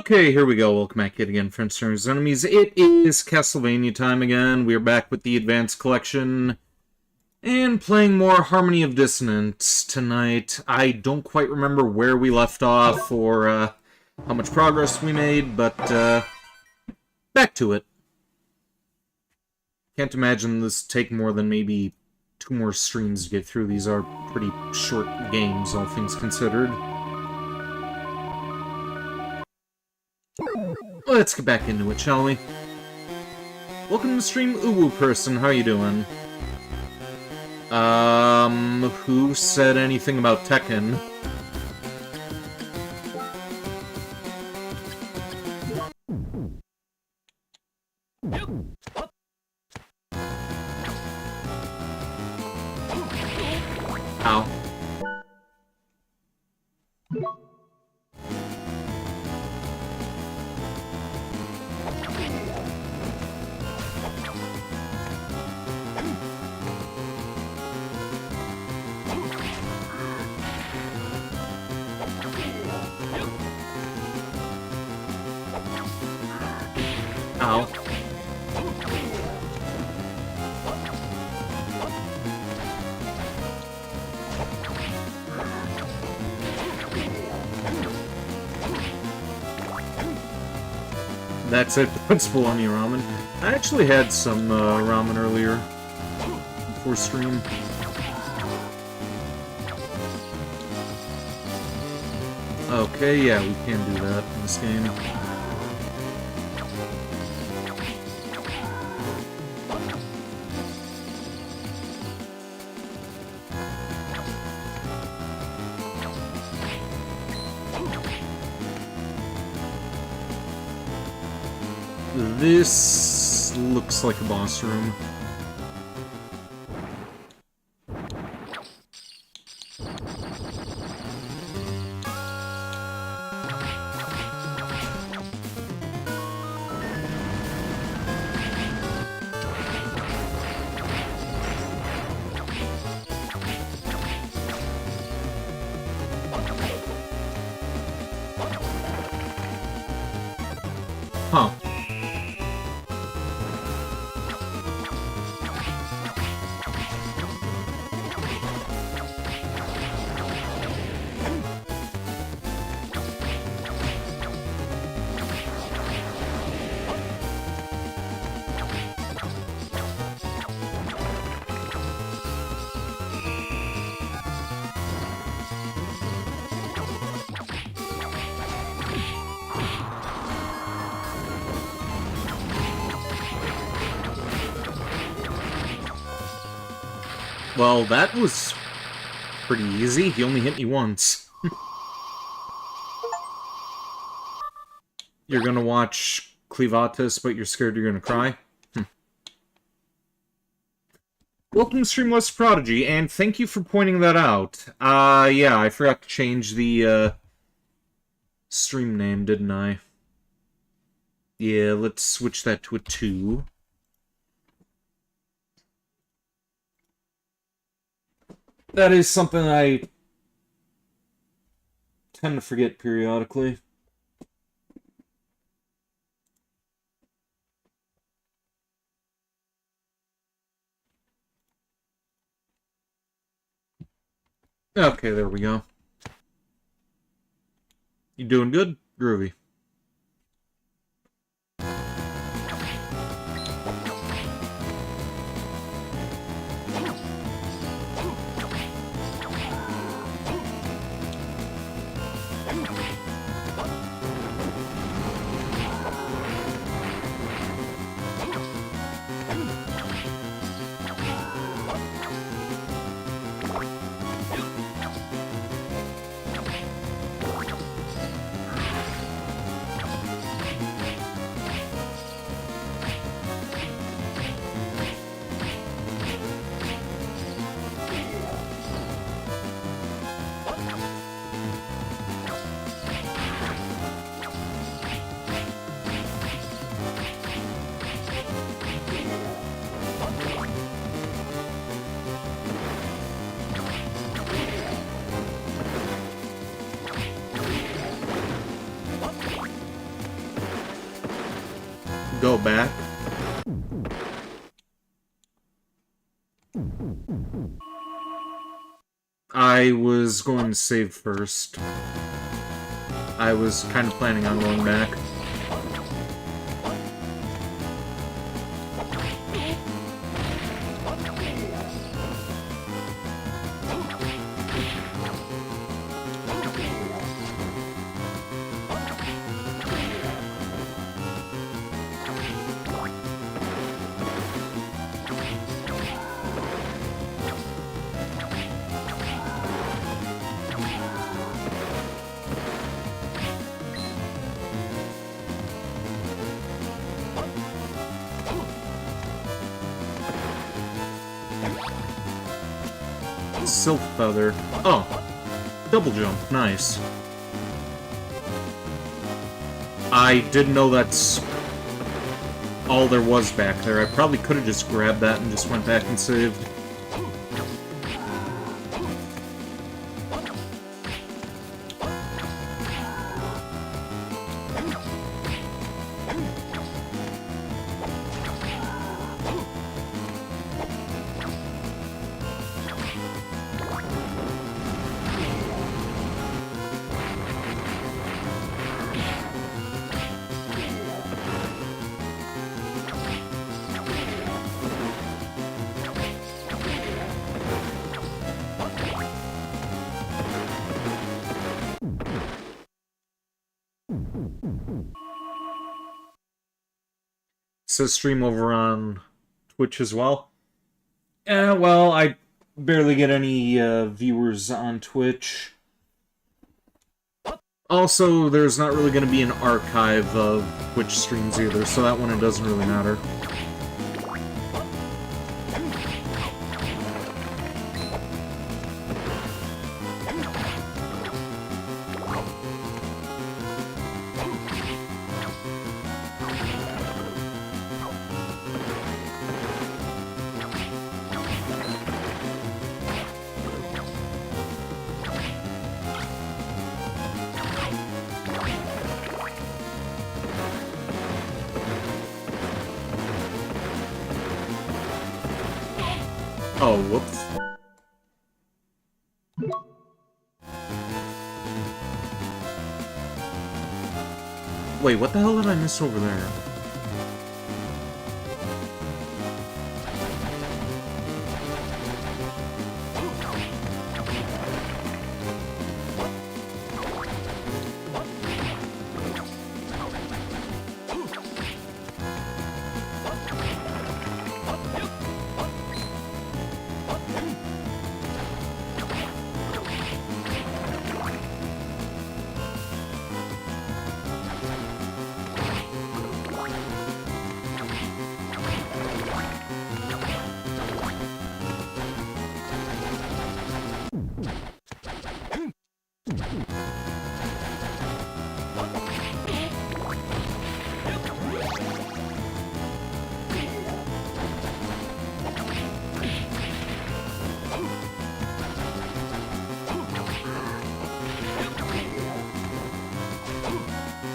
Okay, here we go. Welcome back yet again, friends, and enemies. It is Castlevania time again. We're back with the Advanced Collection and playing more Harmony of Dissonance tonight. I don't quite remember where we left off or how much progress we made, but back to it. Can't imagine this take more than maybe 2 more streams to get through. These are pretty short games, all things considered. Let's get back into it, shall we? Welcome to the stream, Uwu person. How you doing? Who said anything about Tekken? Ow. Ow. That's it, the principal on your ramen. I actually had some ramen earlier before stream. Okay, yeah, we can do that in this game. This looks like a boss room. Huh. Well, that was pretty easy. He only hit me once. You're gonna watch Clevatus, but you're scared you're gonna cry? Welcome to Streamless Prodigy, and thank you for pointing that out. Yeah, I forgot to change the, stream name, didn't I? Yeah, let's switch that to a 2. That is something I tend to forget periodically. Okay, there we go. You doing good? Groovy. go back. I was going to save first. I was kind of planning on going back. Silk feather. Oh, double jump. Nice. I didn't know that's all there was back there. I probably could have just grabbed that and just went back and saved. Says stream over on Twitch as well. Well, I barely get any viewers on Twitch. Also, there's not really going to be an archive of Twitch streams either, so that one it doesn't really matter. Oh, whoops. Wait, what the hell did I miss over there?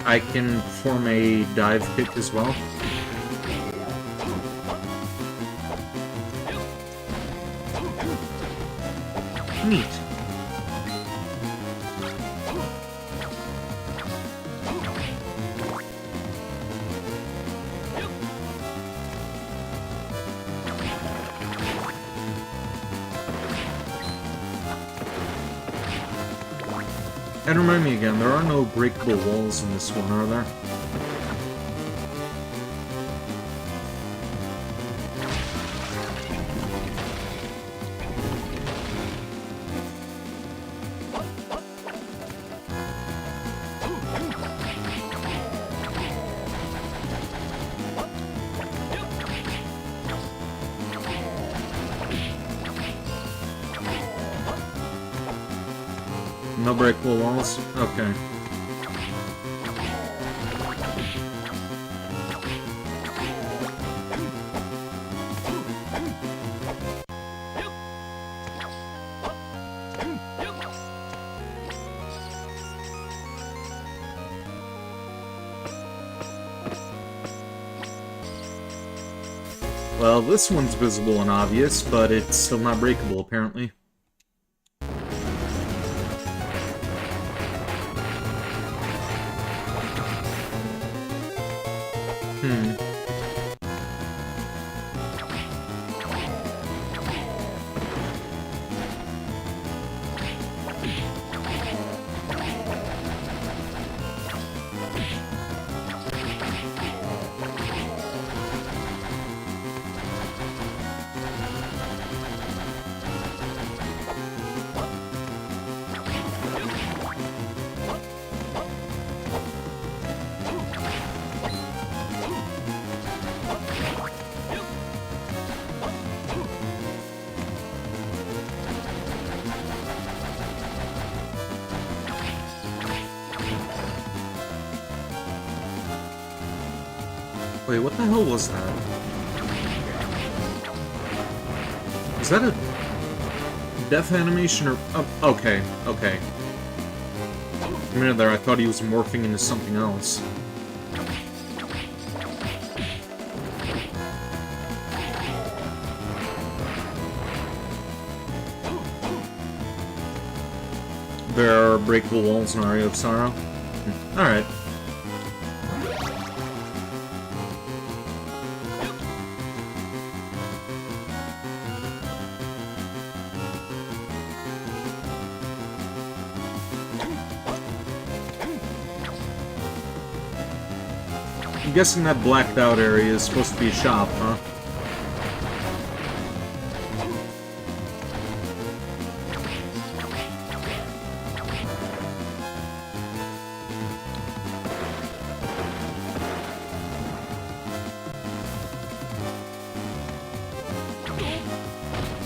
I can perform a dive kick as well. Neat. And remind me again, there are no breakable walls in this one, are there? No breakable walls? Okay. Well, this one's visible and obvious, but it's still not breakable, apparently. Wait, what the hell was that? Is that a death animation or... Oh, okay, okay. For a minute there, I thought he was morphing into something else. There are breakable walls in Aria of Sorrow. Alright. I'm guessing that blacked out area is supposed to be a shop, huh?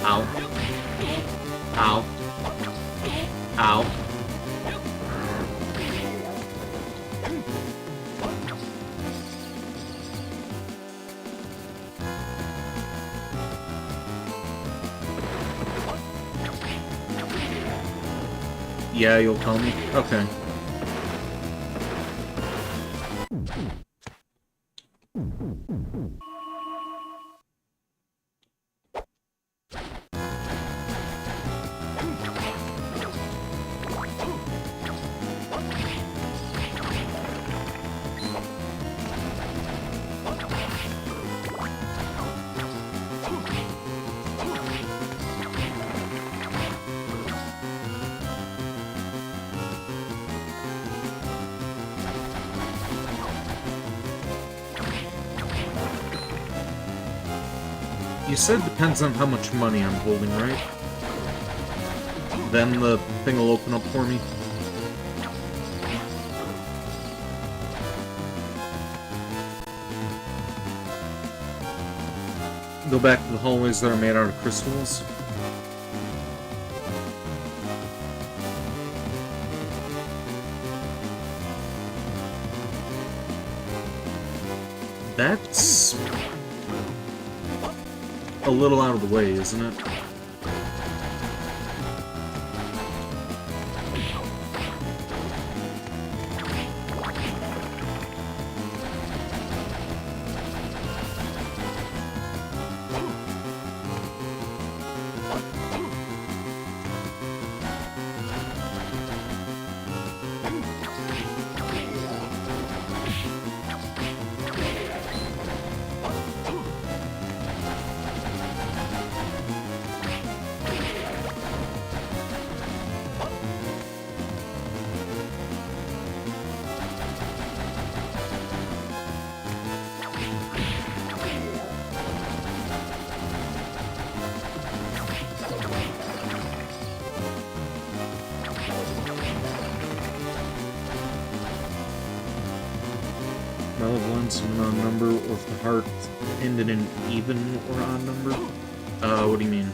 Ow. Ow. Ow. Yeah, you'll tell me? Okay. You said depends on how much money I'm holding, right? Then the thing will open up for me. Go back to the hallways that are made out of crystals. That's a little out of the way, isn't it? Malevolence an odd number, or if the heart ended in an even or odd number? What do you mean?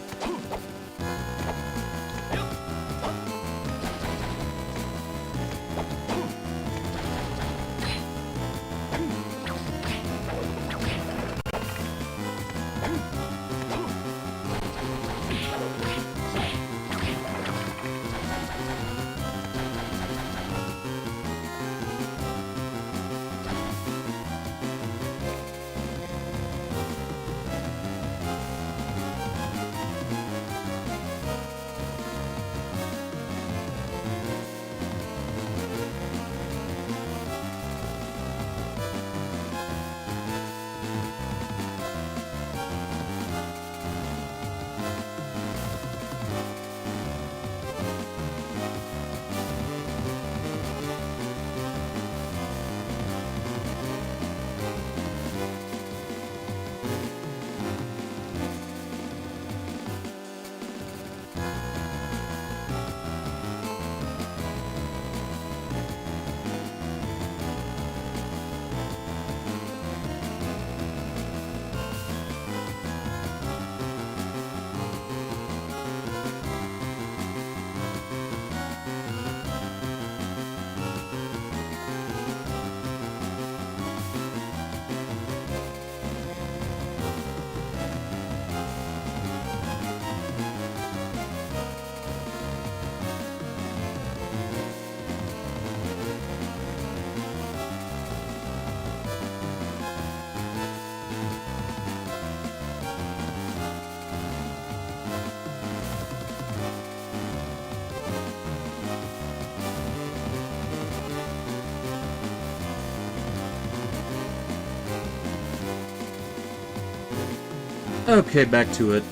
Okay, back to it.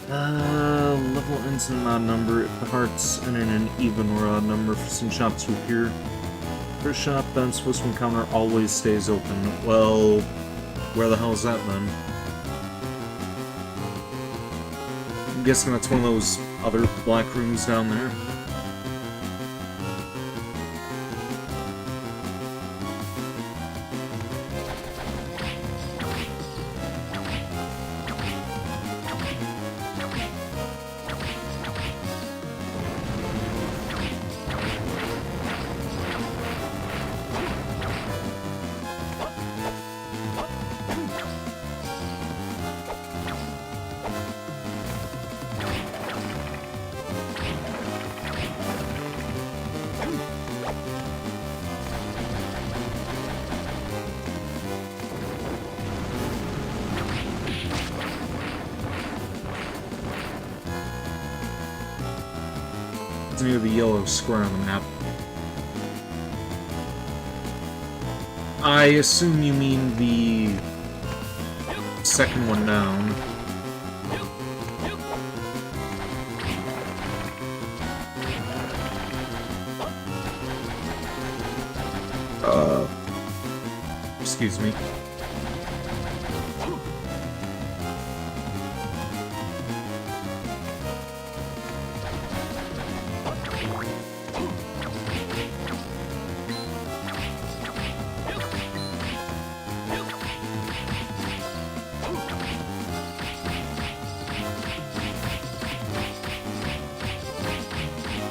Level ends in an odd number. If the hearts enter in an even or odd number, for some shops to appear. First shop that I'm supposed to encounter always stays open. Well, where the hell is that then? I'm guessing that's one of those other black rooms down there. It's near the yellow square on the map. I assume you mean the second one down. Excuse me.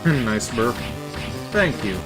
Nice burp. Thank you.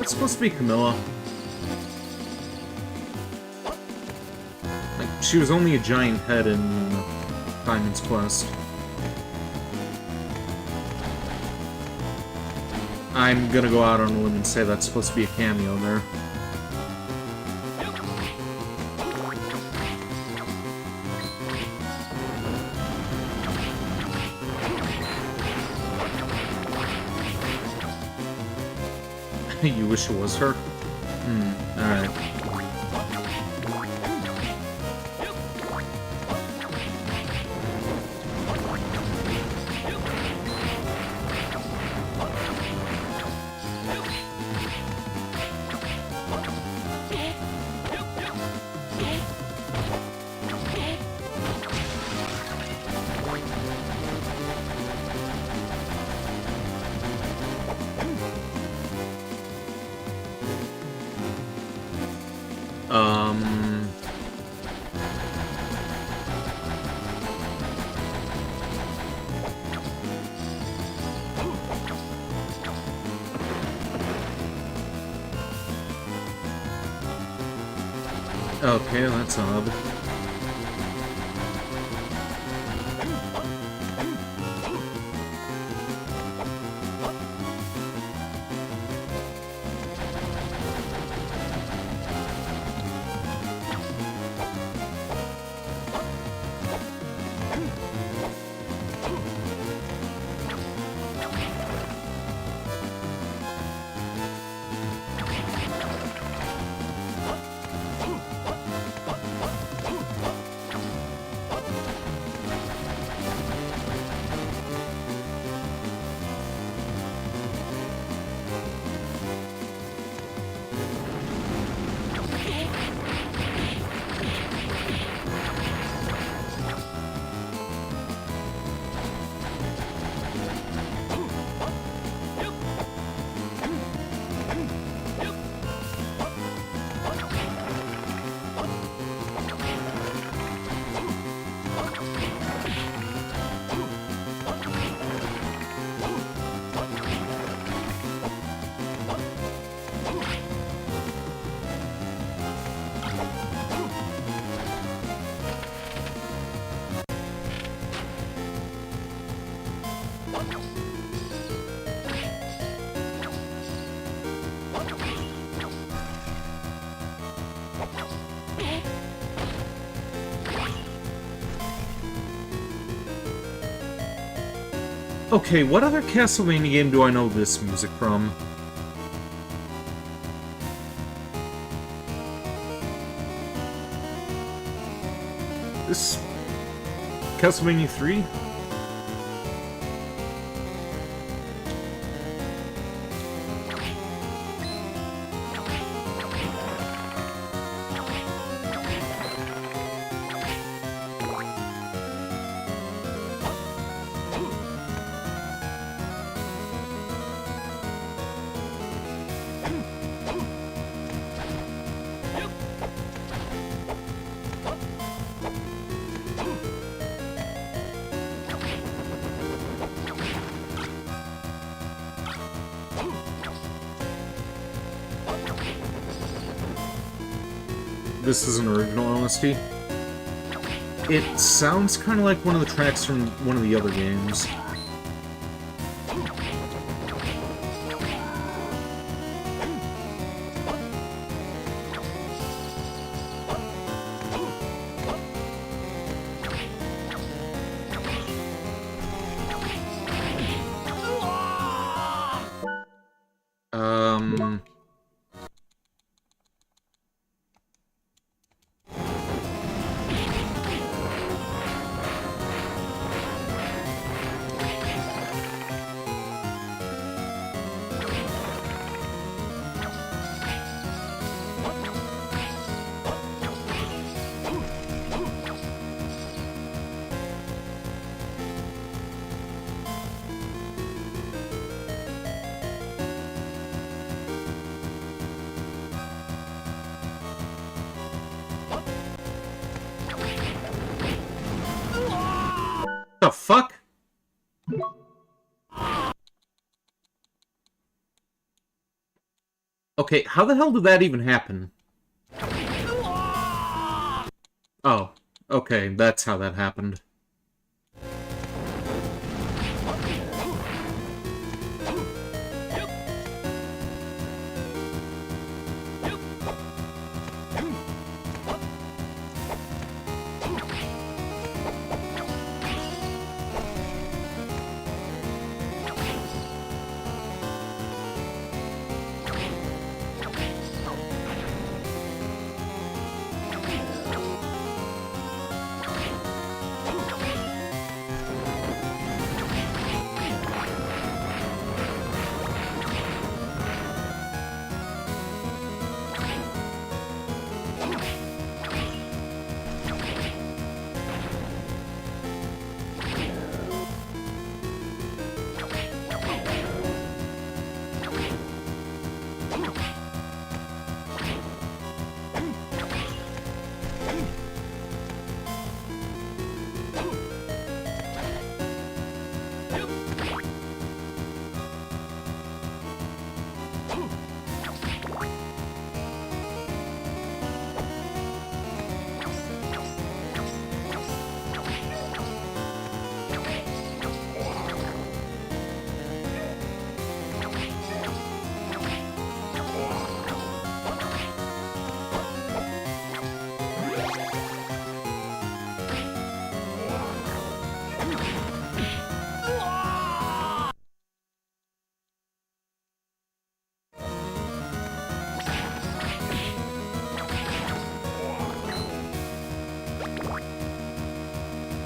It's supposed to be Camilla. Like, she was only a giant head in Simon's Quest. I'm gonna go out on a limb and say that's supposed to be a cameo there. You wish it was her? Alright. Okay, that's odd. Okay, what other Castlevania game do I know this music from? This... Castlevania 3? This is an original OST. It sounds kind of like one of the tracks from one of the other games. The fuck? Okay, how the hell did that even happen? Oh, okay, that's how that happened.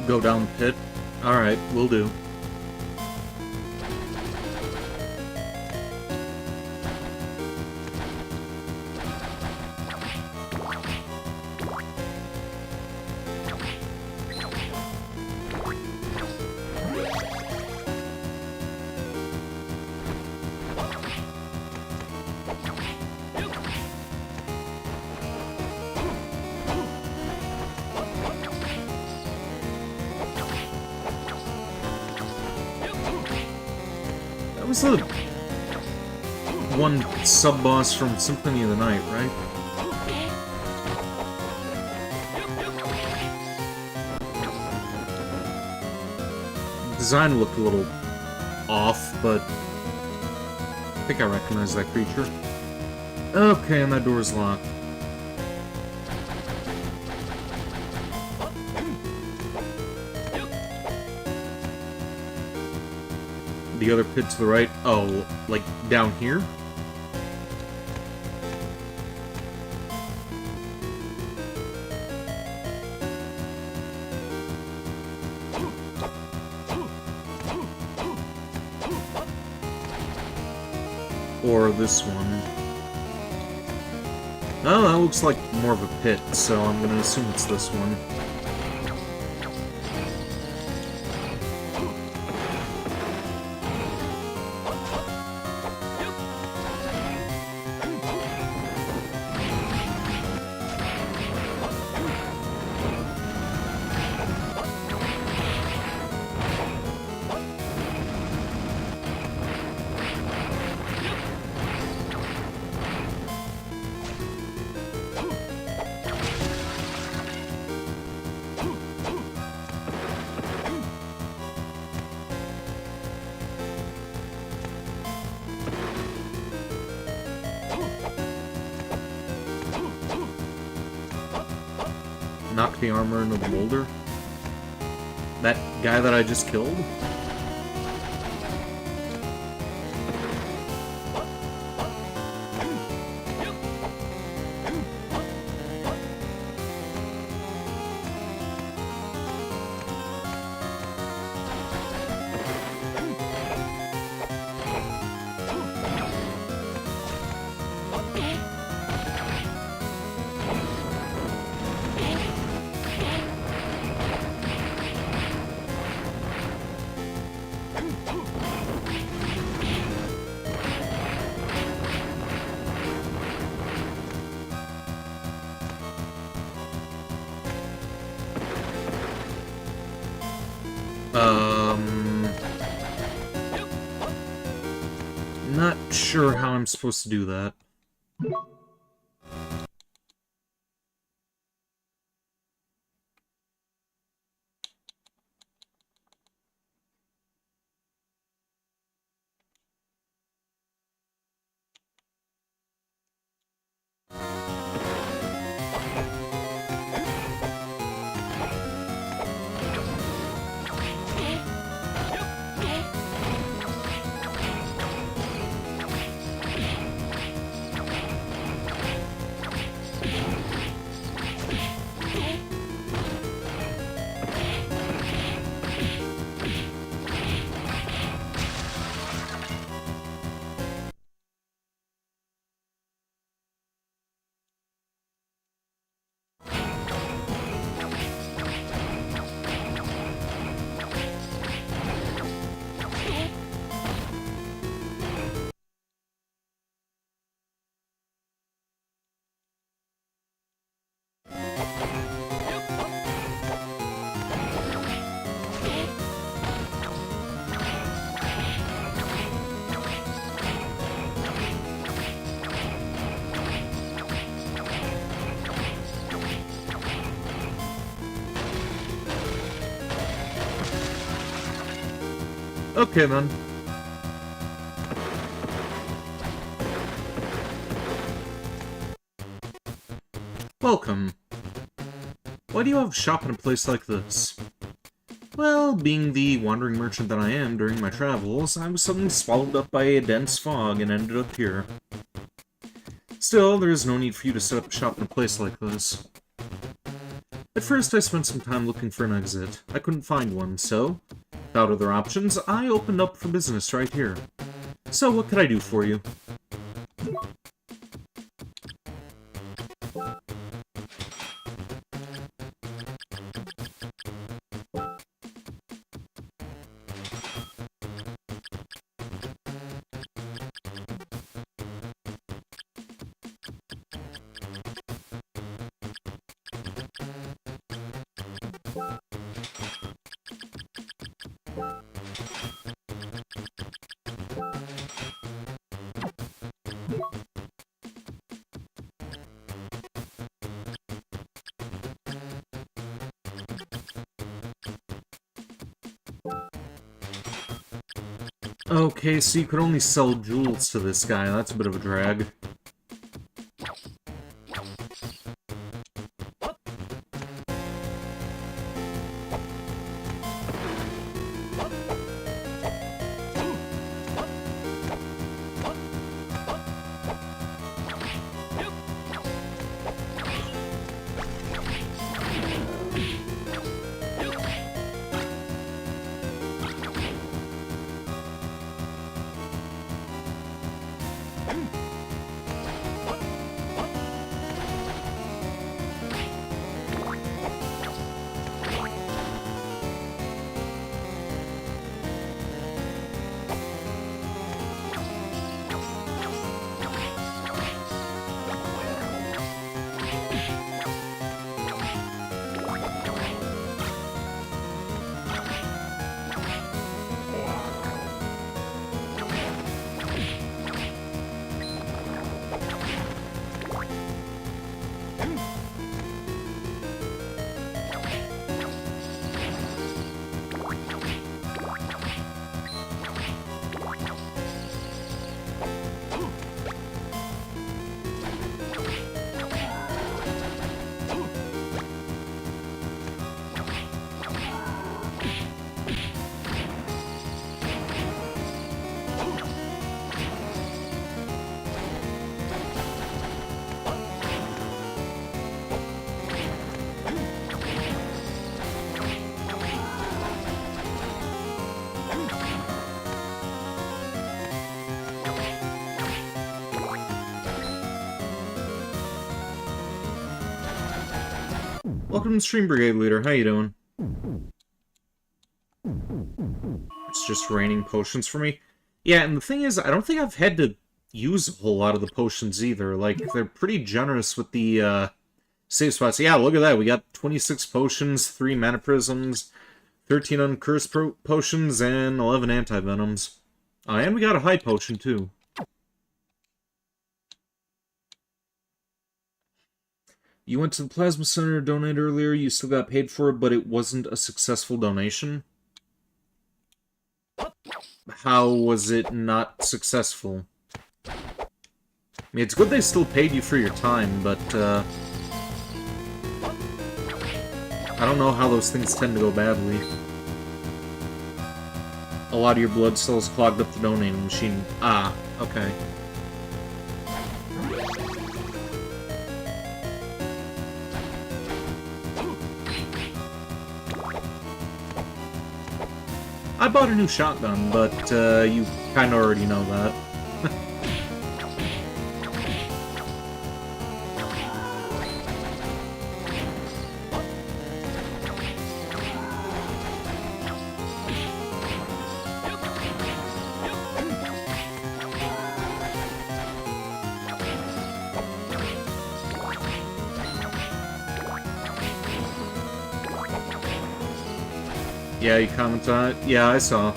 Go down the pit? Alright, will do. That was the one sub-boss from Symphony of the Night, right? Design looked a little off, but I think I recognize that creature. Okay, and that door's locked. the other pit to the right. Oh, like down here? Or this one. Oh, that looks like more of a pit, so I'm gonna assume it's this one. Knock the armor into the boulder? That guy that I just killed? Not sure how I'm supposed to do that. Okay, then. Welcome. Why do you have shop in a place like this? Well, being the wandering merchant that I am during my travels, I was suddenly swallowed up by a dense fog and ended up here. Still, there is no need for you to set up a shop in a place like this. At first, I spent some time looking for an exit. I couldn't find one, so, without other options, I opened up for business right here. So, what could I do for you? Okay, so you could only sell jewels to this guy. That's a bit of a drag. Welcome to Stream Brigade Leader. How you doing? It's just raining potions for me. Yeah, and the thing is, I don't think I've had to use a whole lot of the potions either. Like, they're pretty generous with the save spots. Yeah, look at that. We got 26 potions, 3 mana prisms, 13 uncursed potions, and 11 anti-venoms. And we got a high potion, too. You went to the Plasma Center to donate earlier, you still got paid for it, but it wasn't a successful donation? How was it not successful? I mean, it's good they still paid you for your time, but, I don't know how those things tend to go badly. A lot of your blood cells clogged up the donating machine. Ah, okay. I bought a new shotgun, but you kind of already know that. Yeah, you commented on it? Yeah, I saw.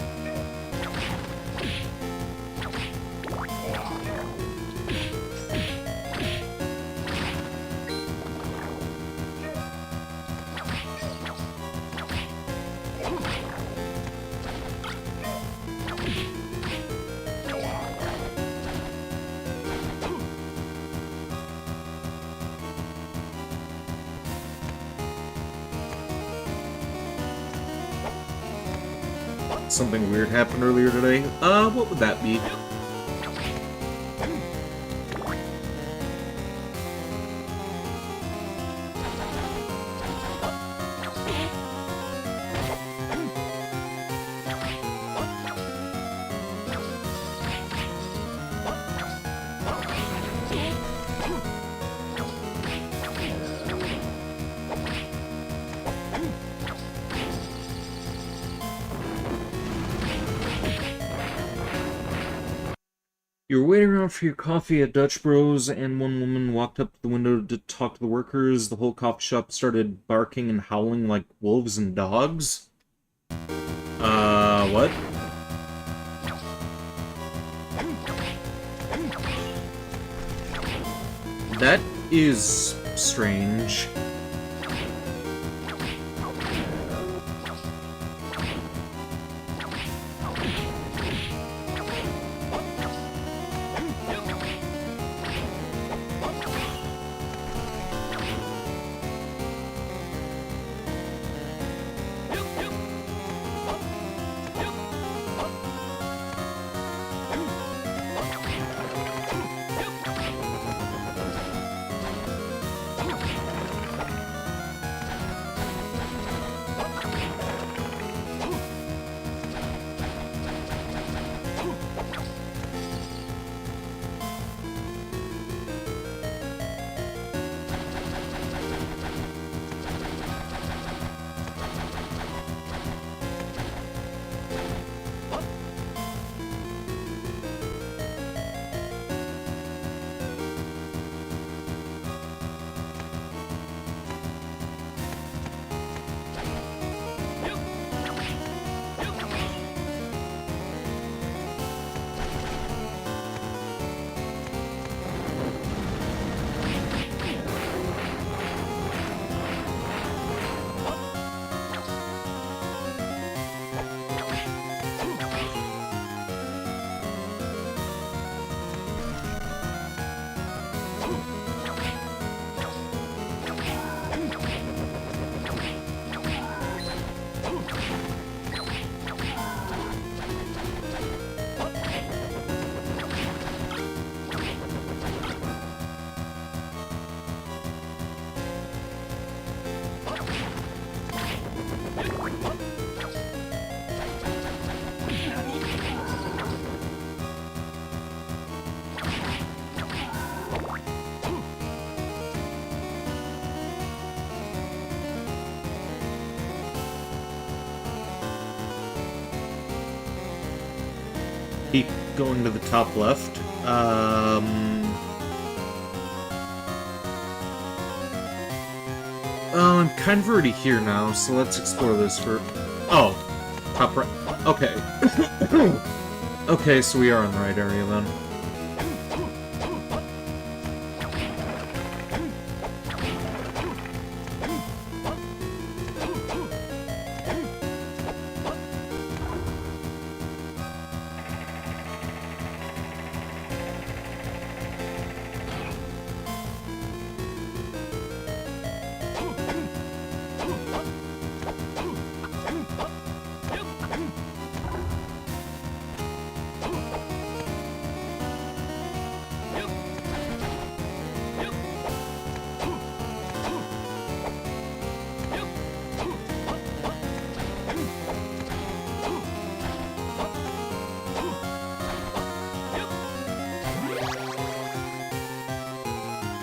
Something weird happened earlier today. What would that be? You were waiting around for your coffee at Dutch Bros, and one woman walked up to the window to talk to the workers. The whole coffee shop started barking and howling like wolves and dogs. What? That is strange. Keep going to the top left. Oh, I'm kind of already here now, so let's explore this for... Oh, top right. Okay. Okay, so we are in the right area then.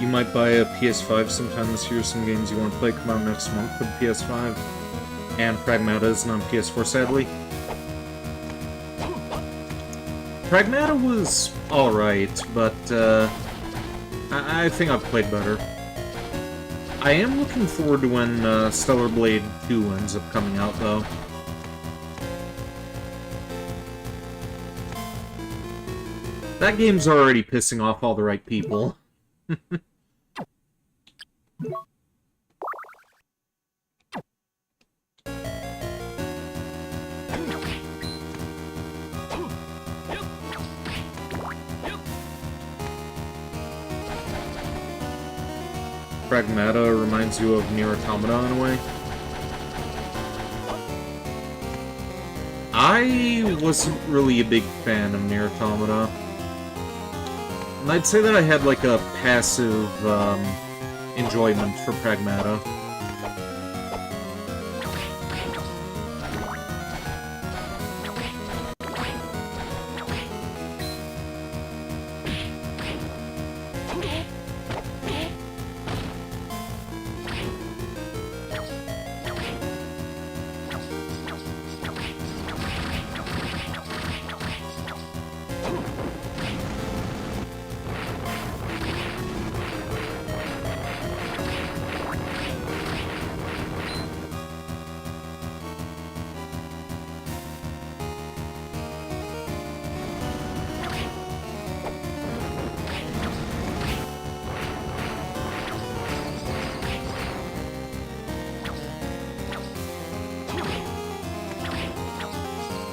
You might buy a PS5 sometime this year. Some games you want to play come out next month for the PS5. And Pragmata isn't on PS4, sadly. Pragmata was alright, but I think I've played better. I am looking forward to when Stellar Blade 2 ends up coming out, though. That game's already pissing off all the right people. Pragmata reminds you of Nier Automata in a way. I wasn't really a big fan of Nier Automata. And I'd say that I had like a passive enjoyment for Pragmata.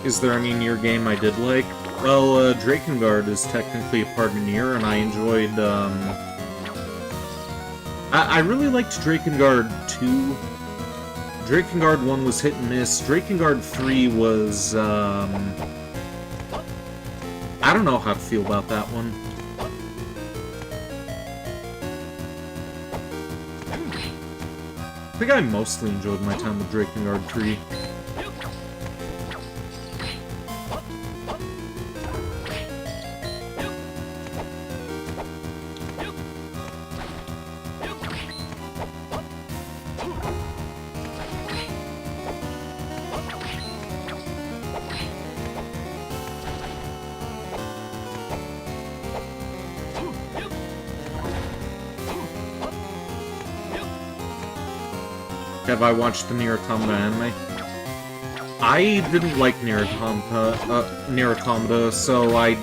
Is there any Nier game I did like? Well, Drakengard is technically a part of Nier, and I enjoyed, I really liked Drakengard 2. Drakengard 1 was hit and miss. Drakengard 3 was, I don't know how to feel about that one. I think I mostly enjoyed my time with Drakengard 3. Have I watched the Nier Automata anime? I didn't like Nier Automata, so I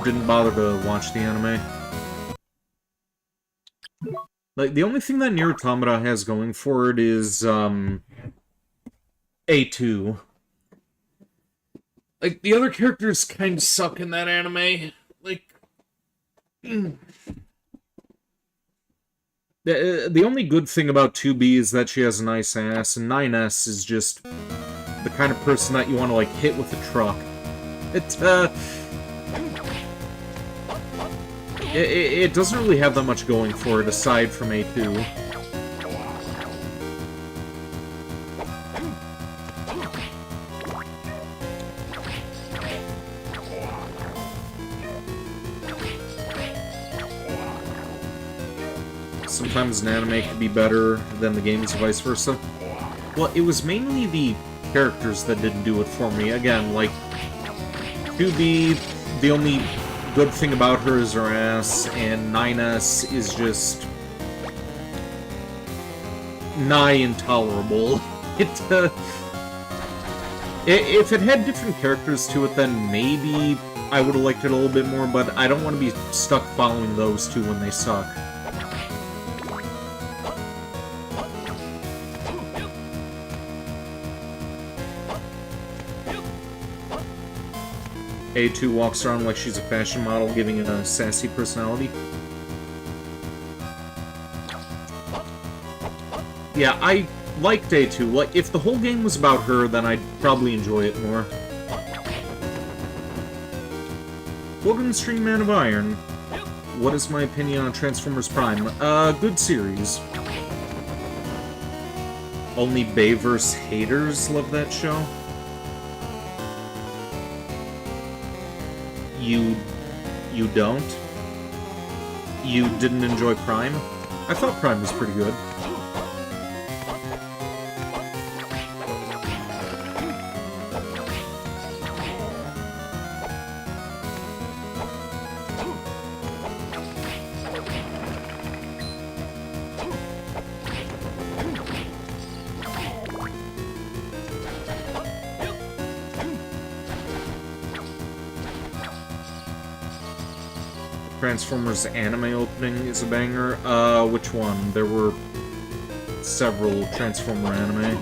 didn't bother to watch the anime. Like, the only thing that Nier Automata has going for it is, A2. Like, the other characters kind of suck in that anime. Like... The only good thing about 2B is that she has a nice ass, and 9S is just the kind of person that you want to, like, hit with a truck. It doesn't really have that much going for it, aside from A2. Sometimes an anime could be better than the games, vice versa. Well, it was mainly the characters that didn't do it for me. Again, like, 2B, the only good thing about her is her ass, and 9S is just nigh intolerable. If it had different characters to it, then maybe I would have liked it a little bit more, but I don't want to be stuck following those two when they suck. A2 walks around like she's a fashion model, giving it a sassy personality. Yeah, I liked A2. Like, if the whole game was about her, then I'd probably enjoy it more. Welcome to Stream Man of Iron. What is my opinion on Transformers Prime? Good series. Only Bayverse haters love that show. You don't? You didn't enjoy Prime? I thought Prime was pretty good. Transformers anime opening is a banger. Which one? There were several Transformer anime.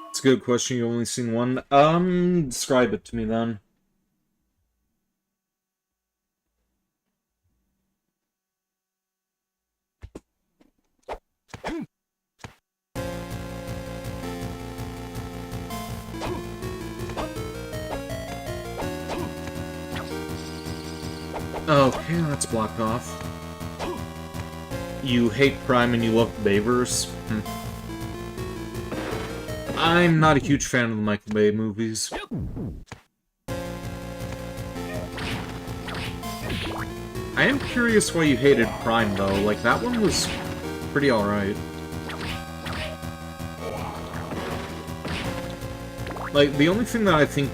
It's a good question. You've only seen one. Describe it to me then. Okay, that's blocked off. You hate Prime and you love Bayverse? I'm not a huge fan of the Michael Bay movies. I am curious why you hated Prime, though. Like, that one was pretty alright. Like, the only thing that I think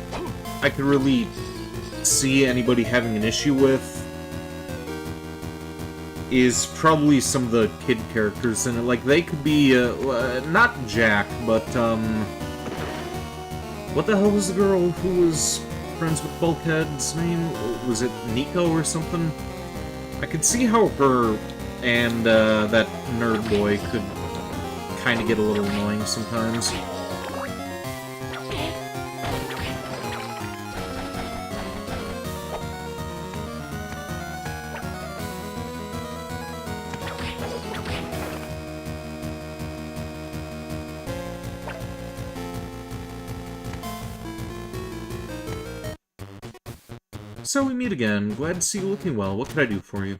I could really see anybody having an issue with is probably some of the kid characters in it. Like, they could be, not Jack, but, what the hell was the girl who was friends with Bulkhead's name? Was it Nico or something? I could see how her and, that nerd boy could kind of get a little annoying sometimes. So we meet again. Glad to see you looking well. What can I do for you?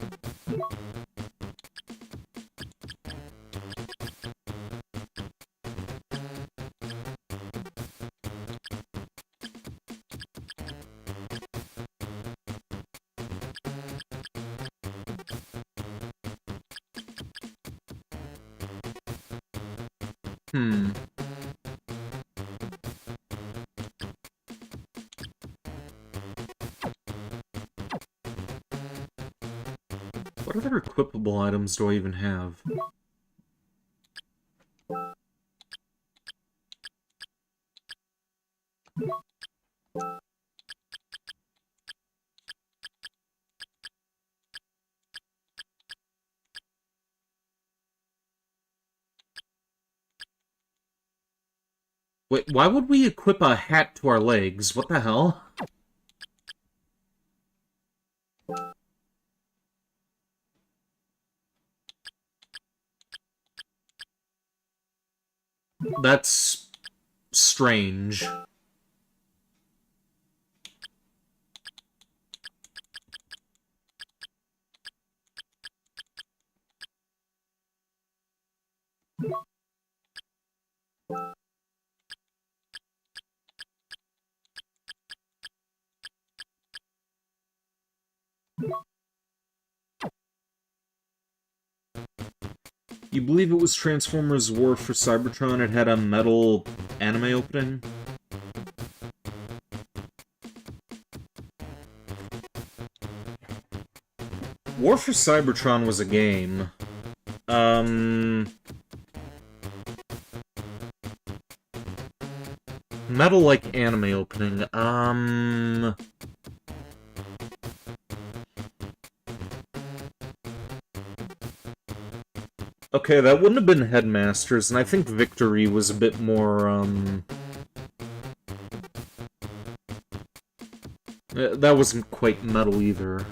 What other equipable items do I even have? Wait, why would we equip a hat to our legs? What the hell? That's strange. You believe it was Transformers War for Cybertron? It had a metal anime opening? War for Cybertron was a game. Metal, like, anime opening. Okay, that wouldn't have been Headmasters, and I think Victory was a bit more, that wasn't quite metal either.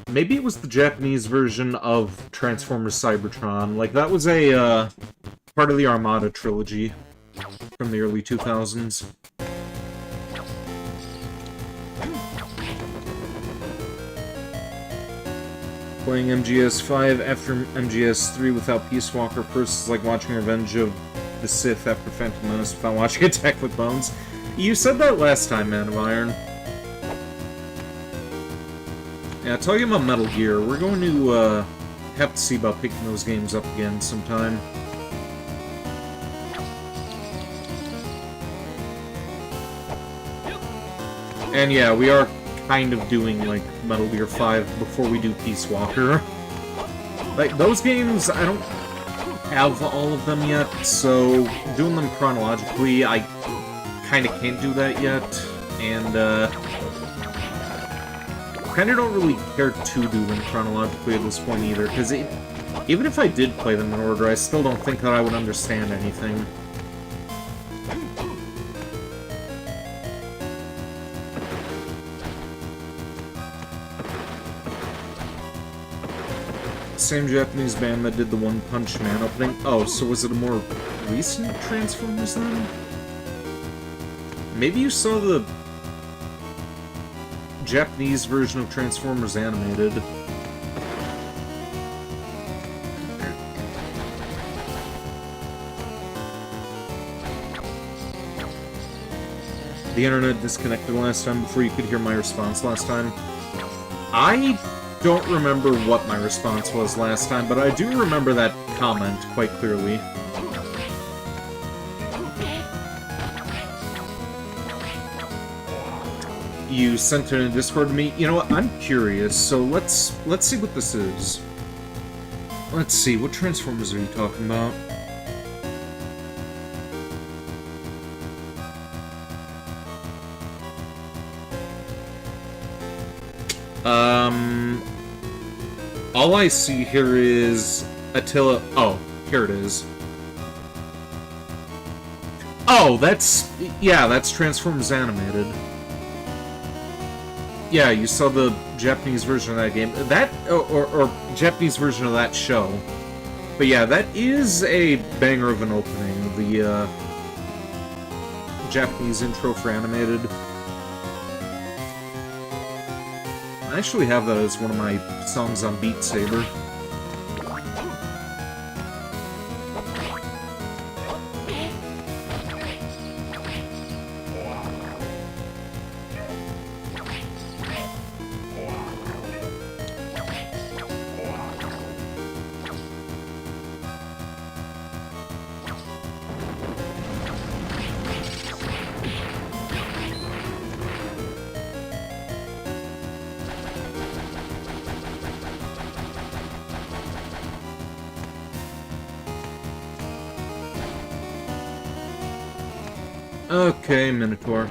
Maybe it was the Japanese version of Transformers Cybertron. Like, that was a, part of the Armada trilogy from the early 2000s. Playing MGS5 after MGS3 without Peace Walker first is like watching Revenge of the Sith after Phantom Menace without watching Attack with Bones. You said that last time, Man of Iron. Yeah, talking about Metal Gear, we're going to have to see about picking those games up again sometime. And yeah, we are kind of doing, like, Metal Gear 5 before we do Peace Walker. Like, those games, I don't have all of them yet, so doing them chronologically, I kind of can't do that yet, and, kind of don't really care to do them chronologically at this point either, because even if I did play them in order, I still don't think that I would understand anything. Same Japanese band that did the One Punch Man opening. Oh, so was it a more recent Transformers then? Maybe you saw the Japanese version of Transformers Animated. The internet disconnected last time before you could hear my response last time. I don't remember what my response was last time, but I do remember that comment quite clearly. You sent it in Discord to me. You know what? I'm curious, so let's see what this is. Let's see, what Transformers are you talking about? All I see here is Attila. Oh, here it is. Oh, that's Transformers Animated. Yeah, you saw the Japanese version of that game. That, or Japanese version of that show. But yeah, that is a banger of an opening. The, Japanese intro for Animated. I actually have that as one of my songs on Beat Saber. Okay, Minotaur.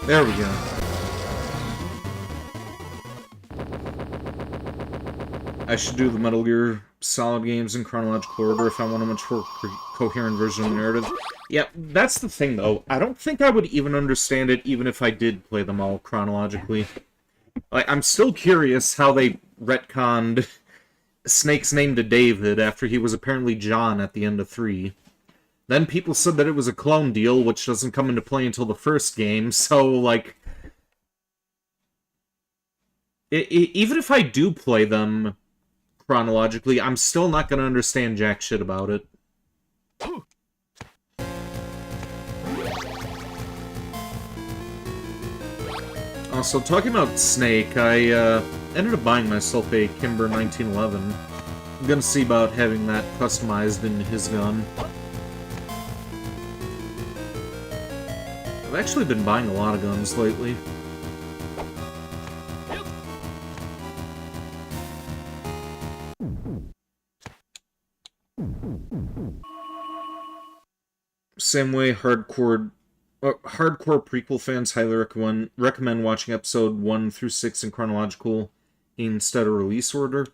There we go. I should do the Metal Gear Solid games in chronological order if I want a much more coherent version of the narrative. Yeah, that's the thing, though. I don't think I would even understand it even if I did play them all chronologically. Like, I'm still curious how they retconned Snake's name to David after he was apparently John at the end of 3. Then people said that it was a clone deal, which doesn't come into play until the first game, so, like... even if I do play them chronologically, I'm still not going to understand jack shit about it. Also, talking about Snake, I ended up buying myself a Kimber 1911. I'm gonna see about having that customized in his gun. I've actually been buying a lot of guns lately. Same way, hardcore prequel fans highly recommend watching episode 1 through 6 in chronological instead of release order.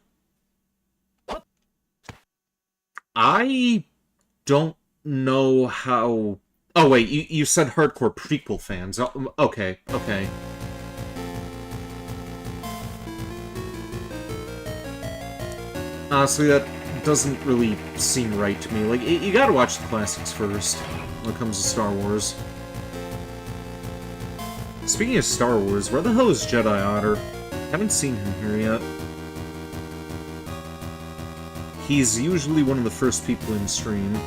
I don't know how... Oh, wait, you said hardcore prequel fans. Oh, okay. Honestly, that doesn't really seem right to me. Like, you gotta watch the classics first when it comes to Star Wars. Speaking of Star Wars, where the hell is Jedi Otter? Haven't seen him here yet. He's usually one of the first people in stream.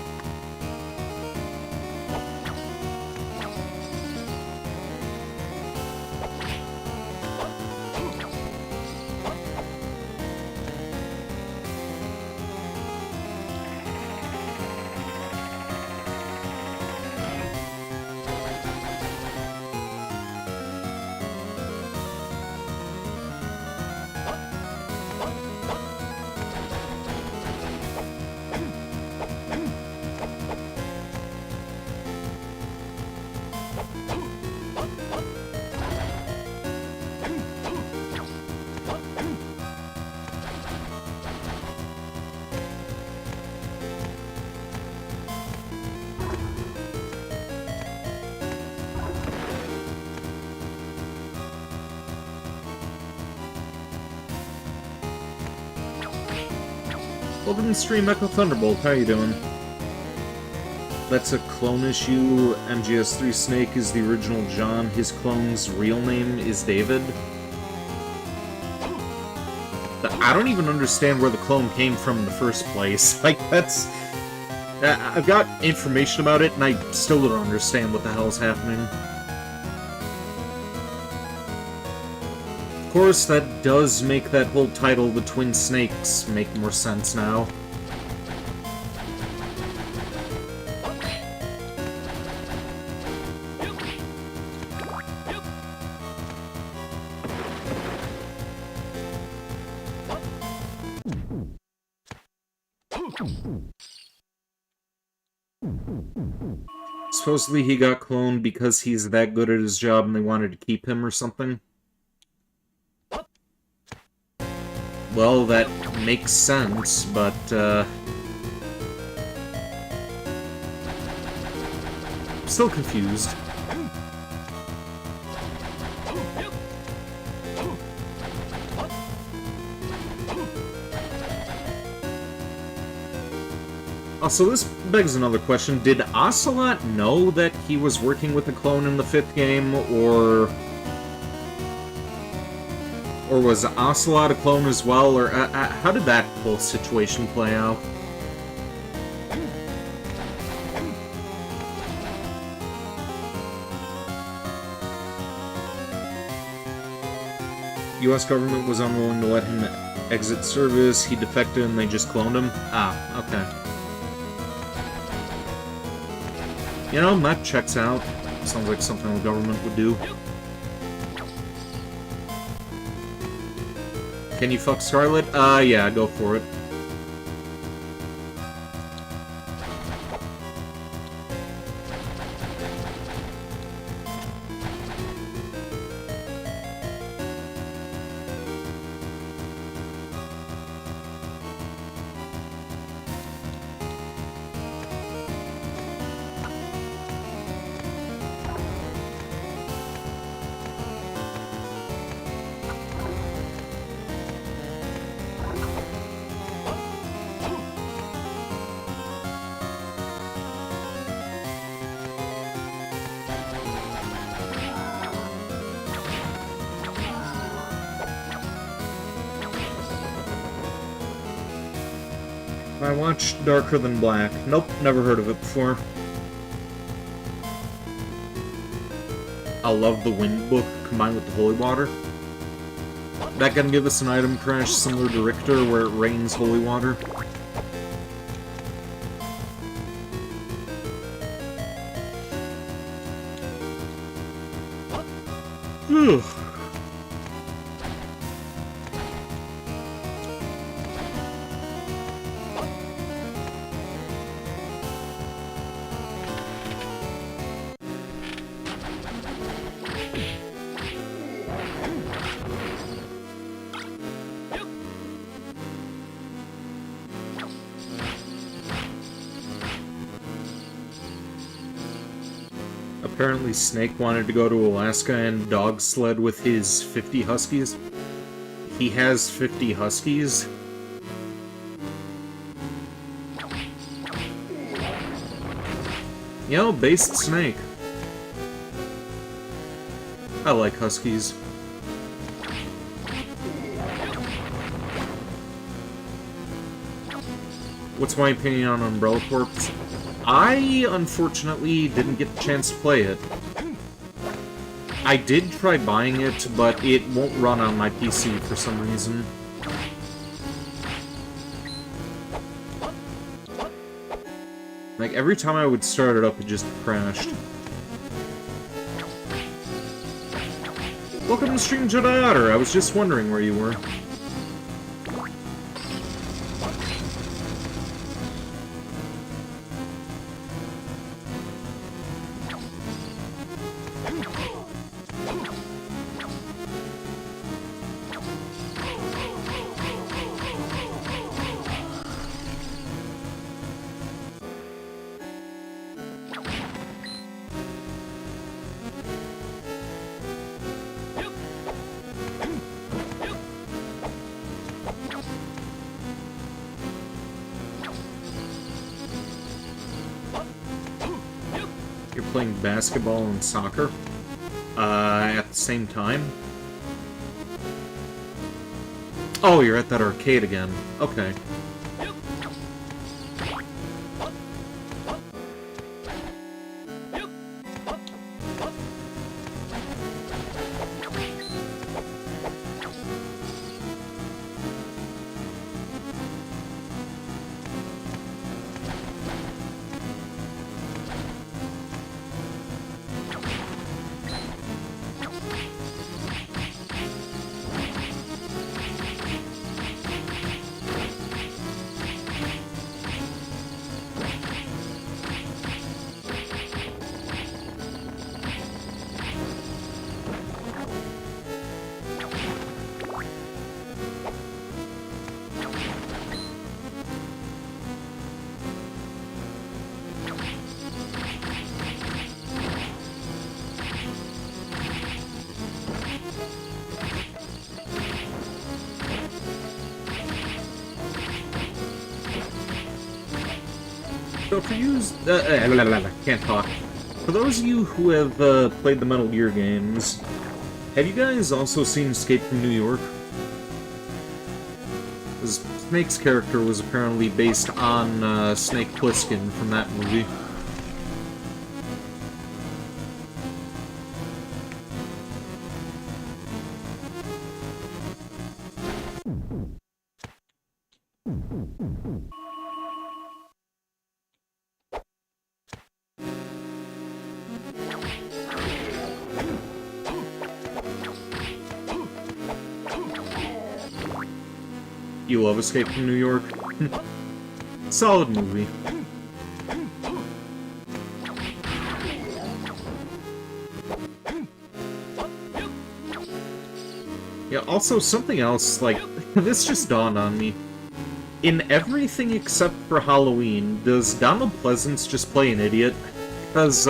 Welcome to stream, Echo Thunderbolt. How you doing? That's a clone issue. MGS3 Snake is the original John. His clone's real name is David. I don't even understand where the clone came from in the first place. Like, that's... I've got information about it, and I still don't understand what the hell is happening. Of course, that does make that whole title, The Twin Snakes, make more sense now. Supposedly he got cloned because he's that good at his job and they wanted to keep him or something. Well, that makes sense, but, still confused. Also, this begs another question. Did Ocelot know that he was working with a clone in the 5th game, or was Ocelot a clone as well, or how did that whole situation play out? US government was unwilling to let him exit service, he defected and they just cloned him? Ah, okay. You know, that checks out. Sounds like something the government would do. Can you fuck Scarlet? Yeah, go for it. I watched Darker Than Black. Nope, never heard of it before. I love the Wind Book combined with the Holy Water. That gonna give us an item crash similar to Richter, where it rains holy water. Ugh. Apparently Snake wanted to go to Alaska and dog sled with his 50 huskies. He has 50 huskies? You know, based Snake. I like huskies. What's my opinion on Umbrella Corps? I, unfortunately, didn't get the chance to play it. I did try buying it, but it won't run on my PC for some reason. Like, every time I would start it up, it just crashed. Welcome to stream, Jedi Otter. I was just wondering where you were. Playing basketball and soccer at the same time. Oh, you're at that arcade again. Okay. So for you, can't talk. For those of you who have played the Metal Gear games, have you guys also seen Escape from New York? Snake's character was apparently based on Snake Plissken from that movie. You love Escape from New York? Solid movie. Yeah, also something else, like, this just dawned on me. In everything except for Halloween, does Donald Pleasance just play an idiot? Because,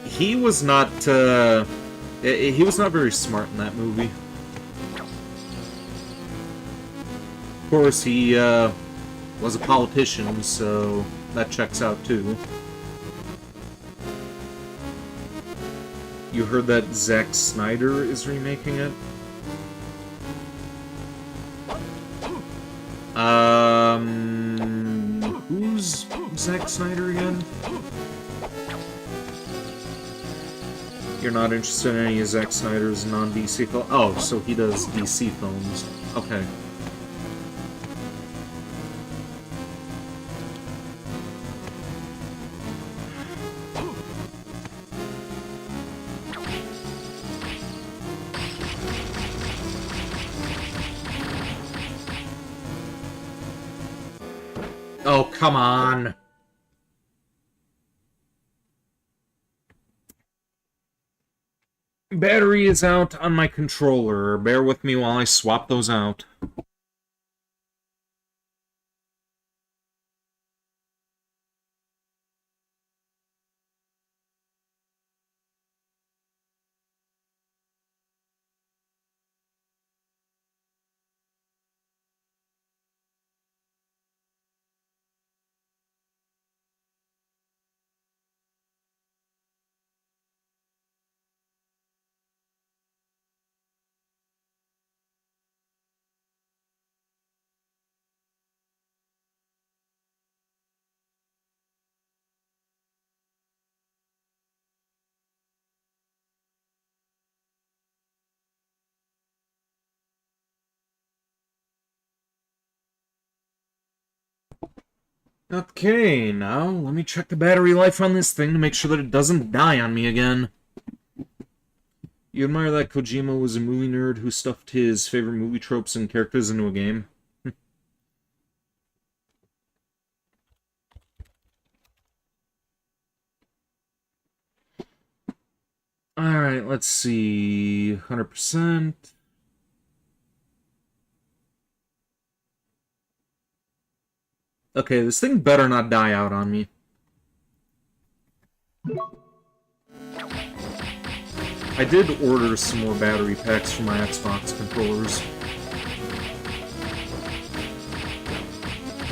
he was not very smart in that movie. Of course, he, was a politician, so that checks out, too. You heard that Zack Snyder is remaking it? Zack Snyder again? You're not interested in any of Zack Snyder's non-DC films? Oh, so he does DC films. Okay. Oh, come on! Battery is out on my controller. Bear with me while I swap those out. Okay, now let me check the battery life on this thing to make sure that it doesn't die on me again. You admire that Kojima was a movie nerd who stuffed his favorite movie tropes and characters into a game? Alright, let's see. 100%. Okay, this thing better not die out on me. I did order some more battery packs for my Xbox controllers.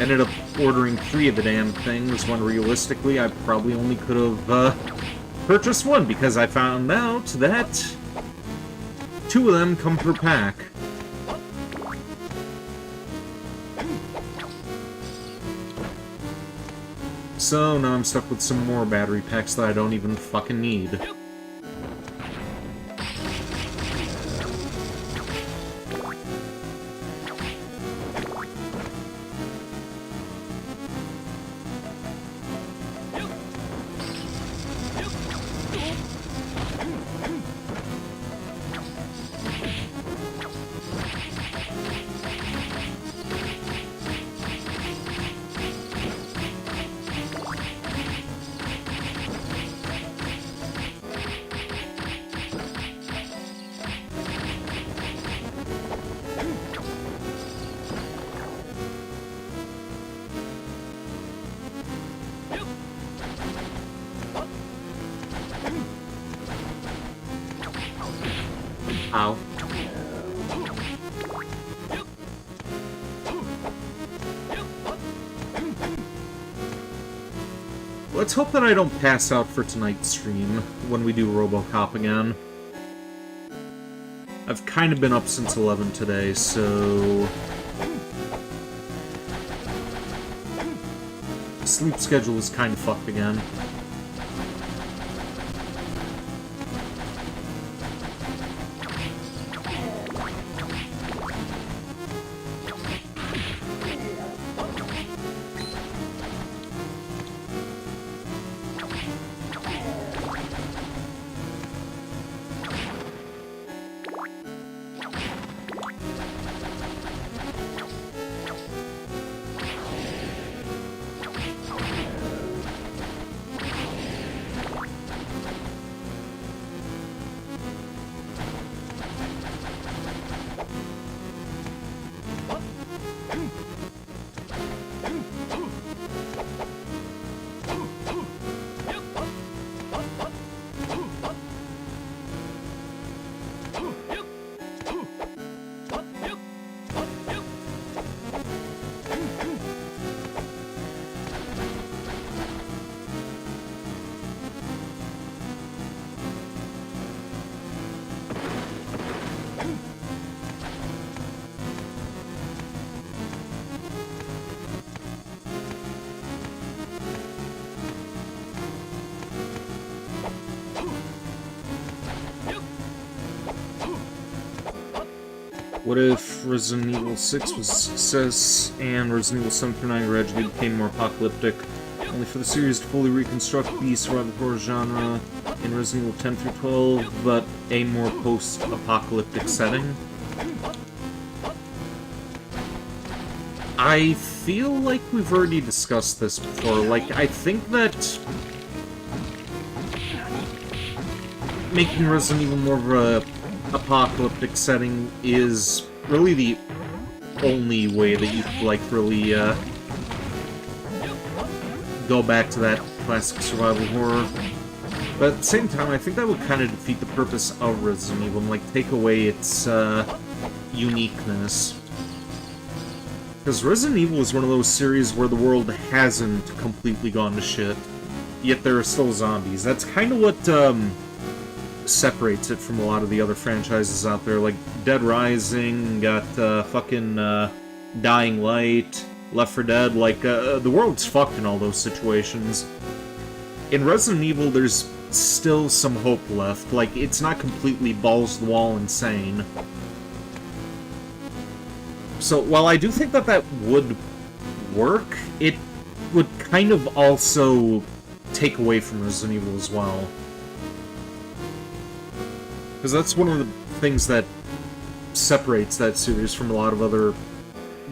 Ended up ordering 3 of the damn things, when realistically I probably only could have purchased 1, because I found out that 2 of them come per pack. So now I'm stuck with some more battery packs that I don't even fucking need. Ow. Let's hope that I don't pass out for tonight's stream when we do RoboCop again. I've kind of been up since 11 today, so... sleep schedule is kind of fucked again. What if Resident Evil 6 was a success and Resident Evil 7 through 9 gradually became more apocalyptic, only for the series to fully reconstruct the survival horror genre in Resident Evil 10 through 12, but a more post-apocalyptic setting? I feel like we've already discussed this before. Like, I think that making Resident Evil more of a apocalyptic setting is really the only way that you could, like, really, go back to that classic survival horror. But at the same time, I think that would kind of defeat the purpose of Resident Evil and, like, take away its, uniqueness. Because Resident Evil is one of those series where the world hasn't completely gone to shit, yet there are still zombies. That's kind of what, separates it from a lot of the other franchises out there, like Dead Rising, got fucking Dying Light, Left 4 Dead. Like, the world's fucked in all those situations. In Resident Evil, there's still some hope left. Like, it's not completely balls-to-the-wall insane. So, while I do think that that would work, it would kind of also take away from Resident Evil as well. Because that's one of the things that separates that series from a lot of other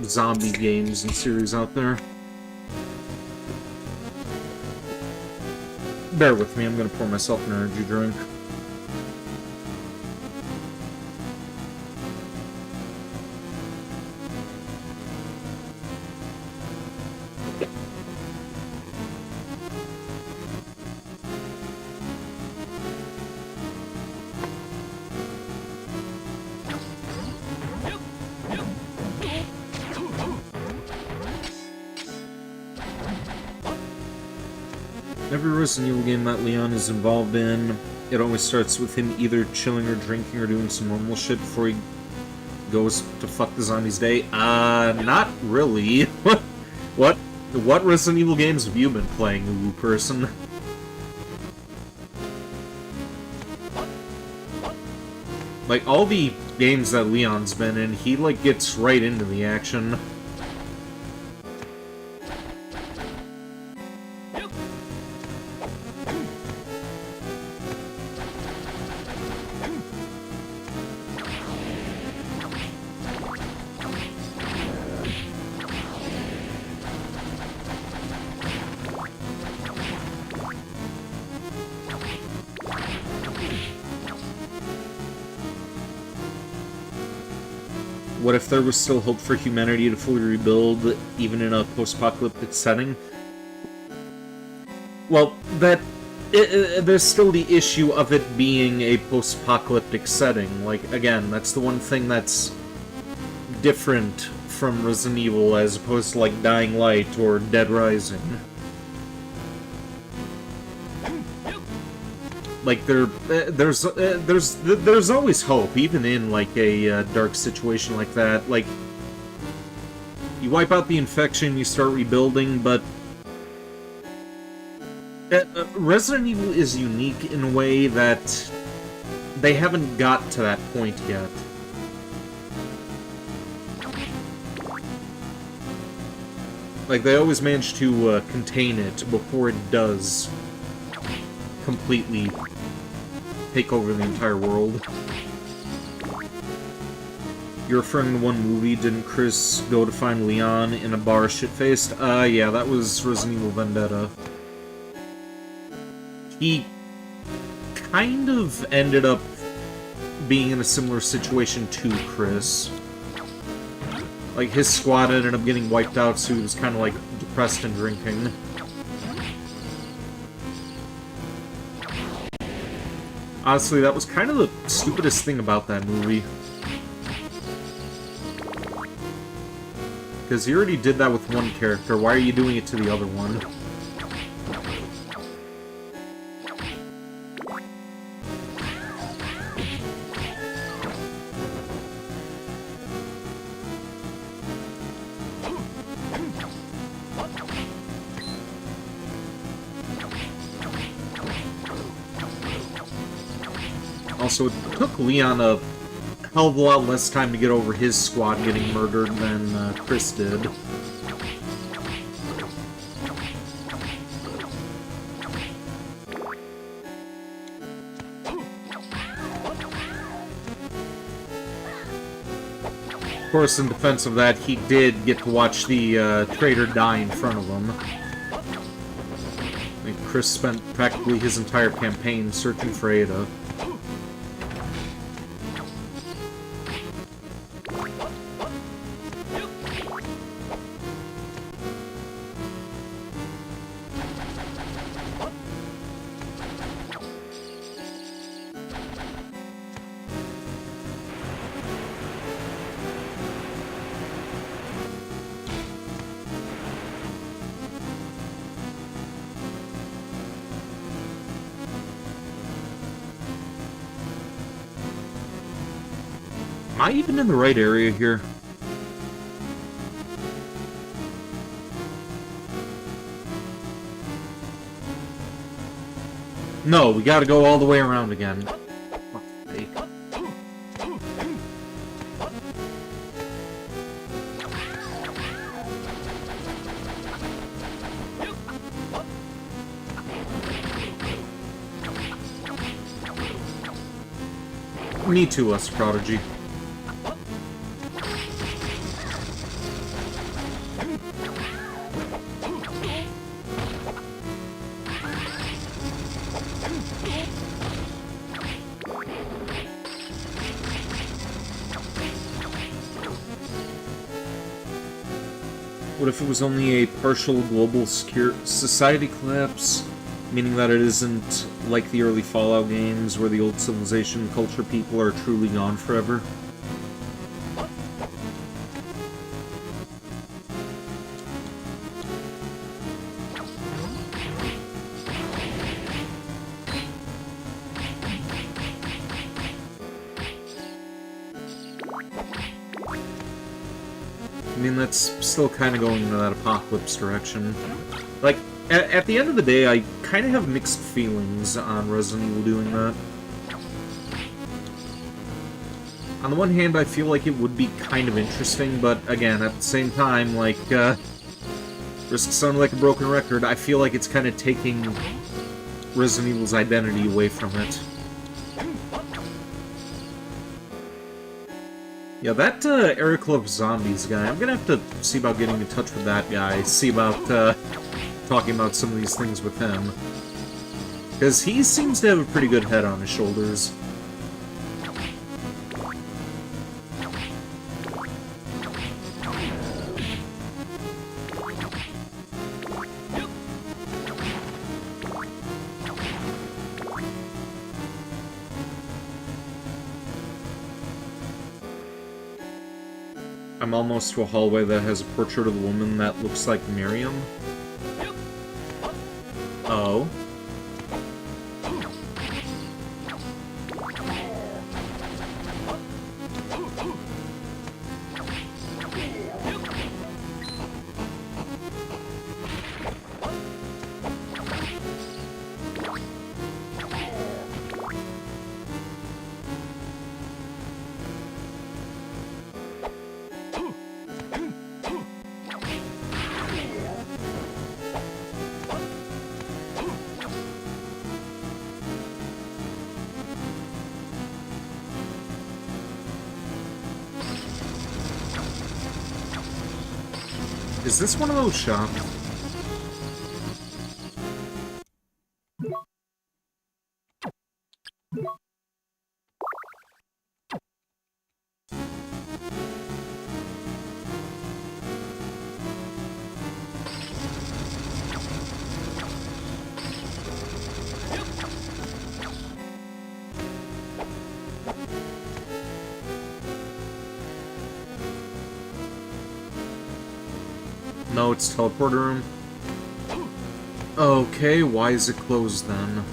zombie games and series out there. Bear with me, I'm gonna pour myself an energy drink. Every Resident Evil game that Leon is involved in, it always starts with him either chilling or drinking or doing some normal shit before he goes to fuck the zombies' day. Not really. What Resident Evil games have you been playing, Uwu person? Like, all the games that Leon's been in, he, like, gets right into the action. What if there was still hope for humanity to fully rebuild, even in a post-apocalyptic setting? Well, there's still the issue of it being a post-apocalyptic setting. Like, again, that's the one thing that's different from Resident Evil as opposed to, like, Dying Light or Dead Rising. Like, there's always hope, even in, like, a dark situation like that. Like, you wipe out the infection, you start rebuilding, but Resident Evil is unique in a way that they haven't got to that point yet. Like, they always manage to contain it before it does completely take over the entire world. You're referring to one movie, didn't Chris go to find Leon in a bar shit-faced? Yeah, that was Resident Evil Vendetta. He kind of ended up being in a similar situation to Chris. Like, his squad ended up getting wiped out, so he was kind of, like, depressed and drinking. Honestly, that was kind of the stupidest thing about that movie. Because you already did that with one character, why are you doing it to the other one? Also, it took Leon a hell of a lot less time to get over his squad getting murdered than Chris did. Of course, in defense of that, he did get to watch the traitor die in front of him. I mean, Chris spent practically his entire campaign searching for Ada. Am I even in the right area here? No, we gotta go all the way around again. Fuck's sake. Me too, us Prodigy. What if it was only a partial global society collapse? Meaning that it isn't like the early Fallout games where the old civilization culture people are truly gone forever? I mean, that's still kind of going into that apocalypse direction. Like, at the end of the day, I kind of have mixed feelings on Resident Evil doing that. On the one hand, I feel like it would be kind of interesting, but again, at the same time, like, risk sounding like a broken record, I feel like it's kind of taking Resident Evil's identity away from it. Yeah, that Area Club Zombies guy, I'm gonna have to see about getting in touch with that guy, see about talking about some of these things with him. Because he seems to have a pretty good head on his shoulders. I'm almost to a hallway that has a portrait of a woman that looks like Miriam. Oh. Is this one of those shops? No, it's teleporter room. Okay, why is it closed then?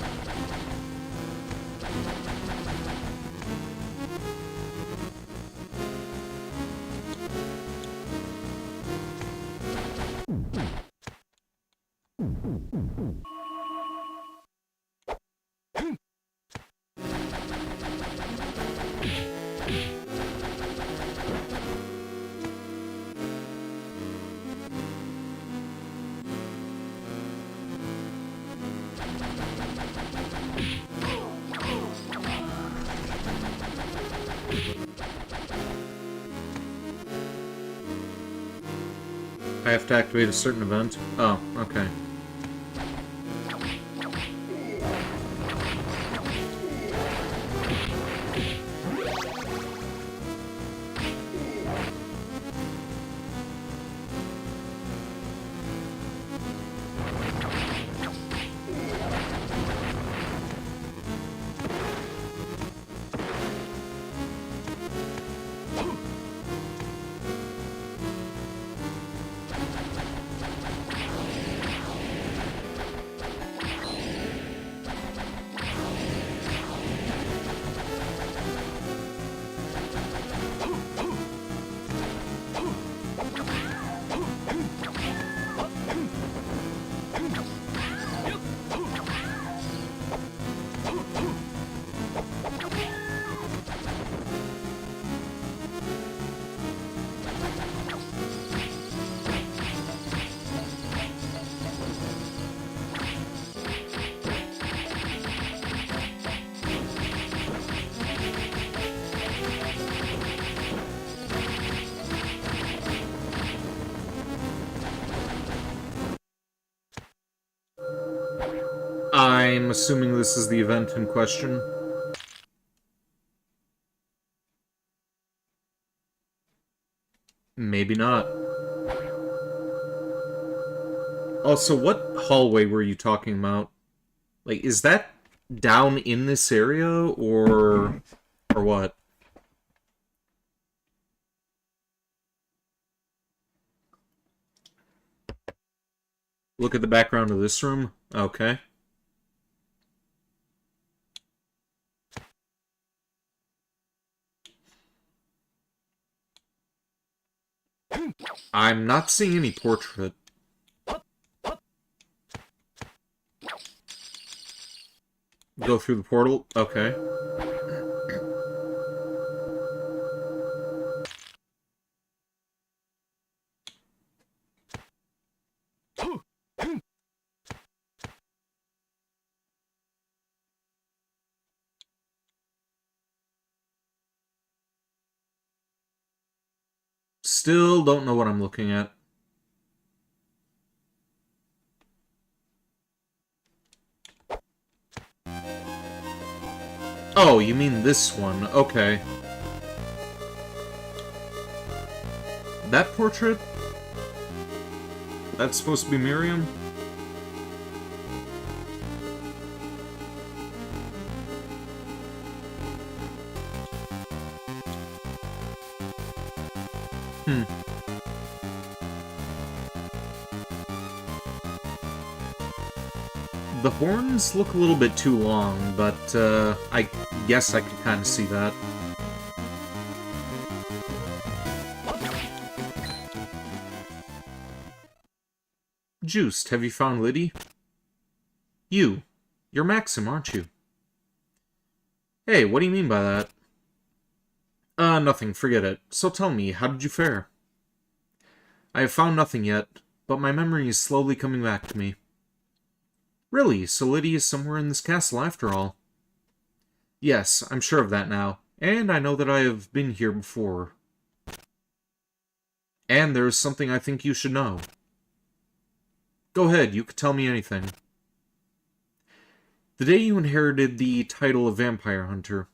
I have to activate a certain event? Oh, okay. I'm assuming this is the event in question. Maybe not. Also, what hallway were you talking about? Like, is that down in this area, or what? Look at the background of this room? Okay. I'm not seeing any portrait. Go through the portal? Okay. Still don't know what I'm looking at. Oh, you mean this one. Okay. That portrait? That's supposed to be Miriam? The horns look a little bit too long, but I guess I can kind of see that. Juiced, have you found Liddy? You're Maxim, aren't you? Hey, what do you mean by that? Nothing, forget it. So tell me, how did you fare? I have found nothing yet, but my memory is slowly coming back to me. Really, so Liddy is somewhere in this castle after all. Yes, I'm sure of that now, and I know that I have been here before. And there is something I think you should know. Go ahead, you could tell me anything. The day you inherited the title of Vampire Hunter,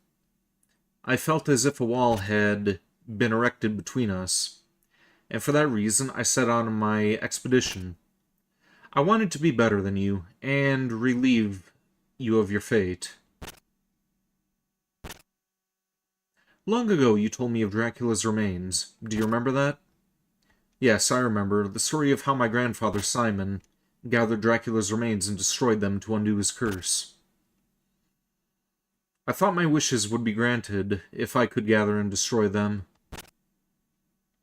I felt as if a wall had been erected between us, and for that reason I set out on my expedition. I wanted to be better than you, and relieve you of your fate. Long ago you told me of Dracula's remains. Do you remember that? Yes, I remember. The story of how my grandfather, Simon, gathered Dracula's remains and destroyed them to undo his curse. I thought my wishes would be granted if I could gather and destroy them.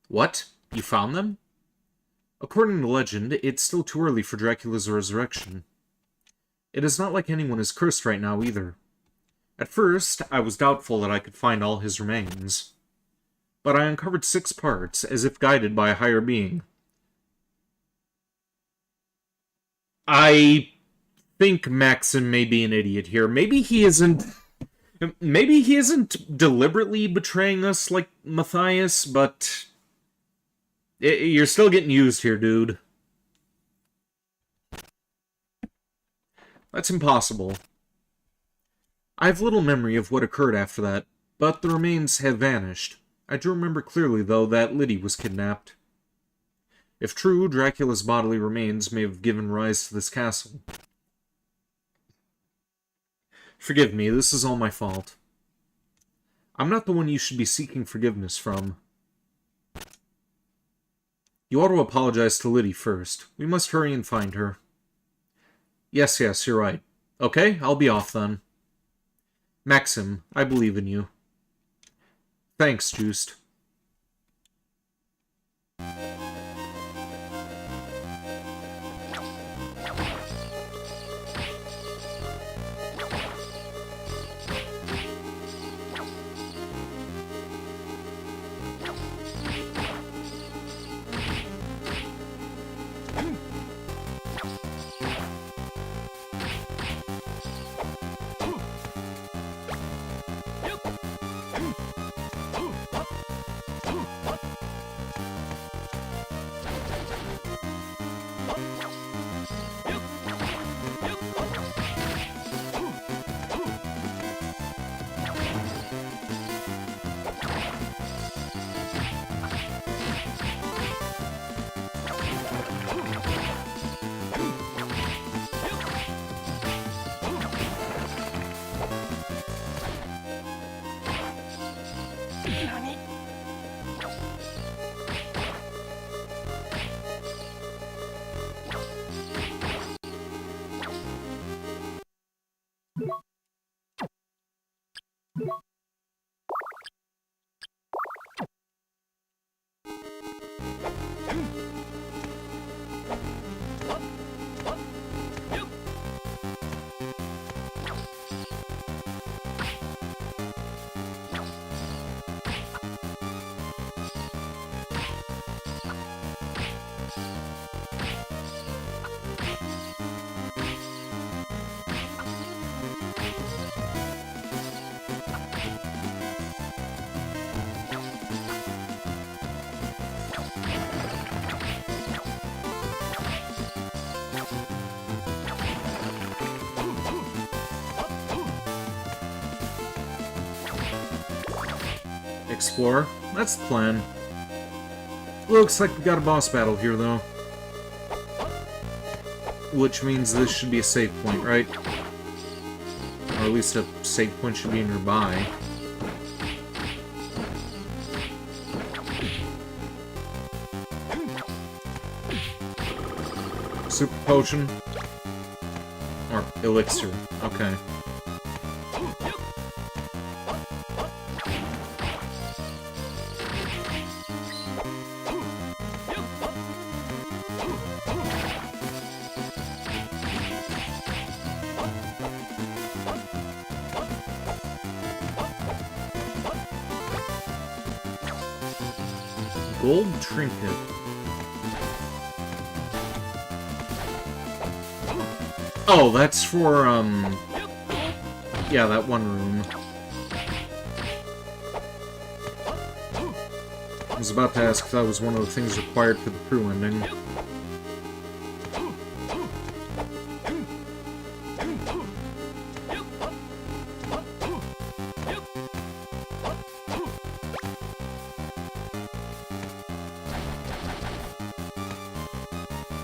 What? You found them? According to legend, it's still too early for Dracula's resurrection. It is not like anyone is cursed right now, either. At first, I was doubtful that I could find all his remains. But I uncovered 6 parts, as if guided by a higher being. I think Maxim may be an idiot here. Maybe he isn't deliberately betraying us like Matthias, but You're still getting used here, dude. That's impossible. I have little memory of what occurred after that, but the remains have vanished. I do remember clearly, though, that Liddy was kidnapped. If true, Dracula's bodily remains may have given rise to this castle. Forgive me, this is all my fault. I'm not the one you should be seeking forgiveness from. You ought to apologize to Liddy first. We must hurry and find her. Yes, you're right. Okay, I'll be off then. Maxim, I believe in you. Thanks, Juiced. Explore. That's the plan. Looks like we got a boss battle here, though. Which means this should be a save point, right? Or at least a save point should be nearby. Super potion? Or elixir. Okay. Gold trinket. Oh, that's for, yeah, that one room. I was about to ask if that was one of the things required for the crew ending.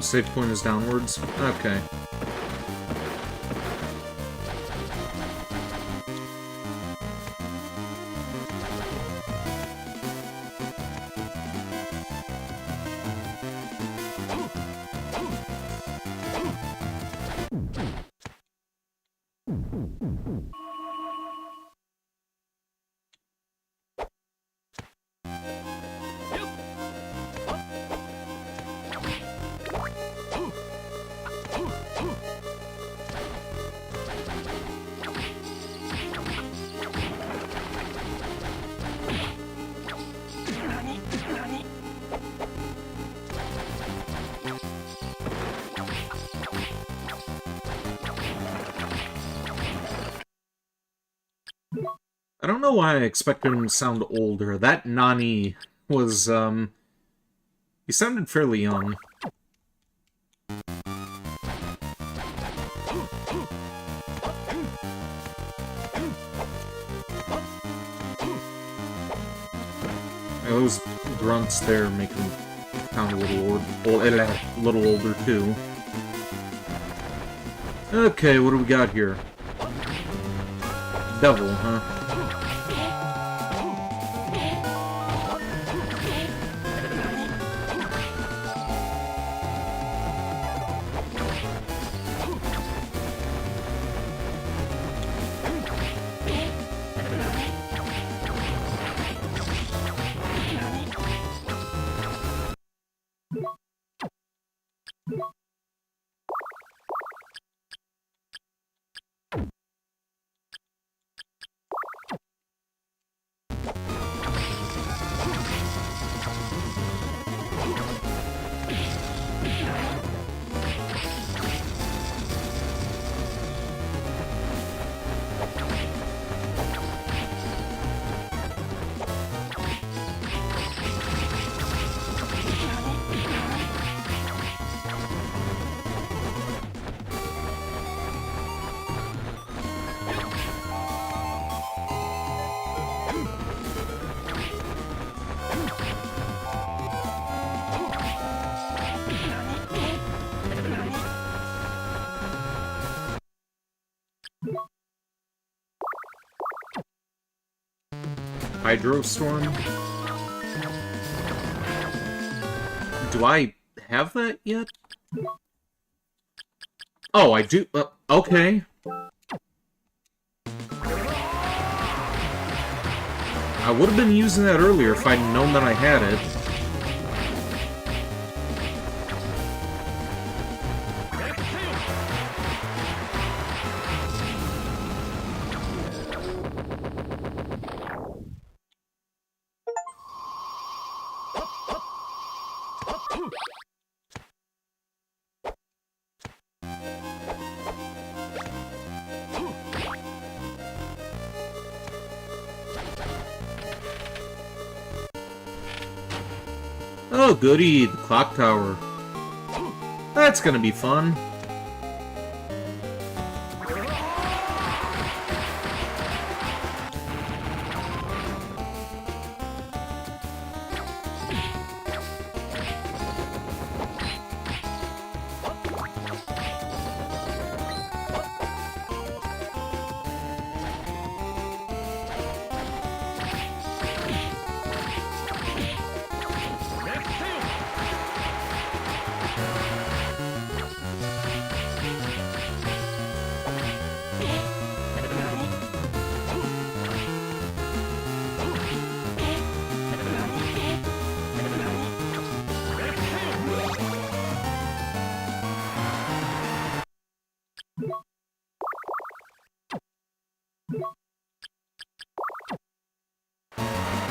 Save point is downwards? Okay. I don't know why I expected him to sound older. That Nani was, He sounded fairly young. Those grunts there make him sound a little older too. Okay, what do we got here? Devil, huh? Hydrostorm? Do I have that yet? Oh, I do. Okay. I would have been using that earlier if I'd known that I had it. Oh, goody, the clock tower. That's gonna be fun.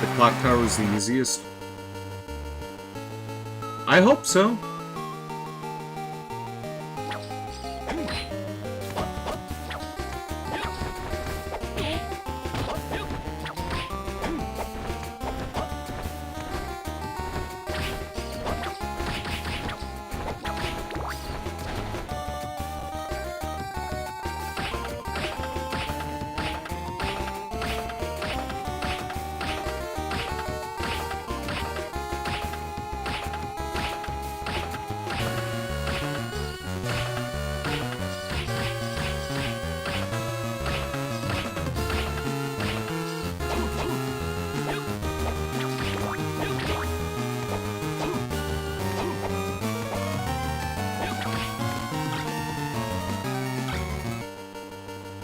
The clock tower is the easiest. I hope so.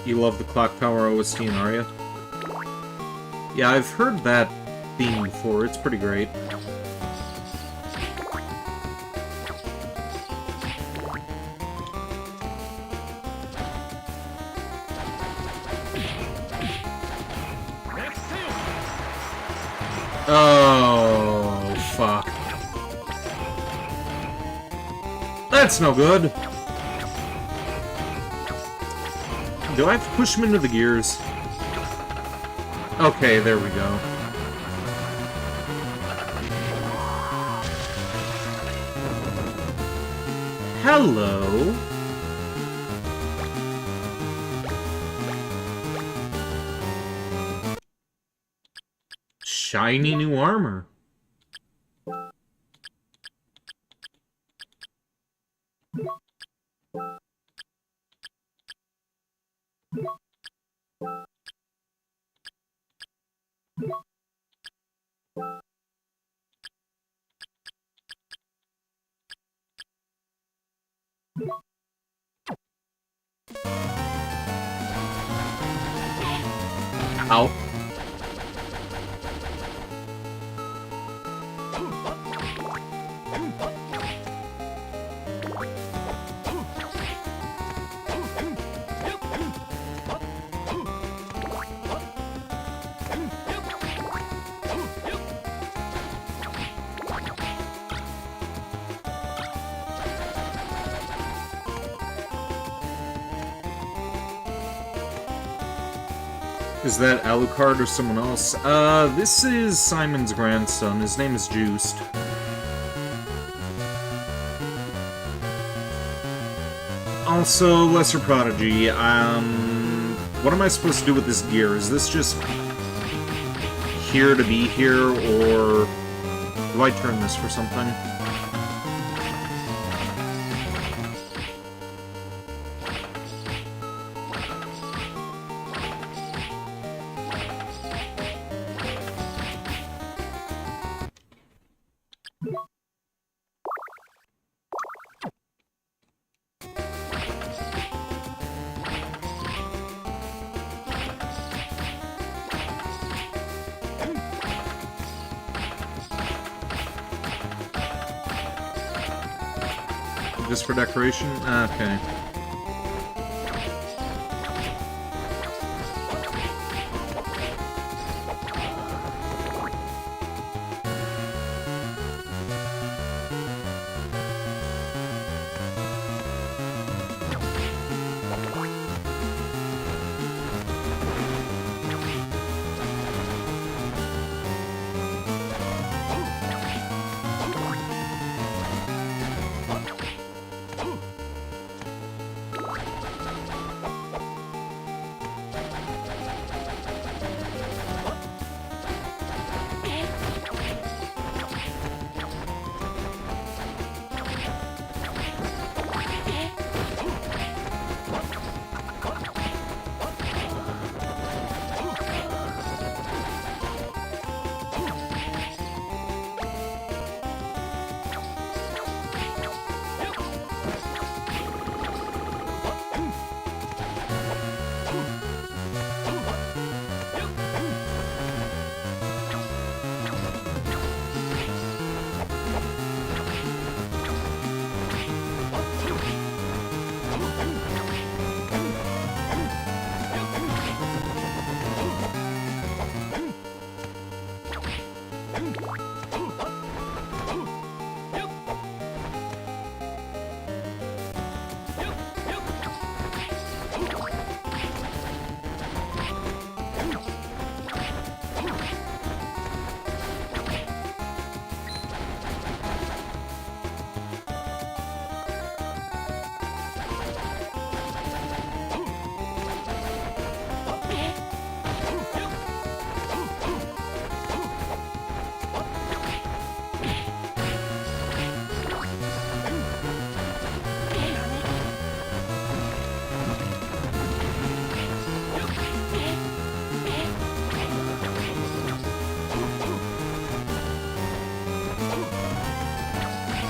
You love the Clock Tower OST and Aria? Yeah, I've heard that theme before. It's pretty great. Oh, fuck. That's no good. Do I have to push him into the gears? Okay, there we go. Hello. Shiny new armor. Ow. Is that Alucard or someone else? This is Simon's grandson. His name is Juiced. Also, Lesser Prodigy. What am I supposed to do with this gear? Is this just here to be here, or do I turn this for something? Just for decoration? Okay.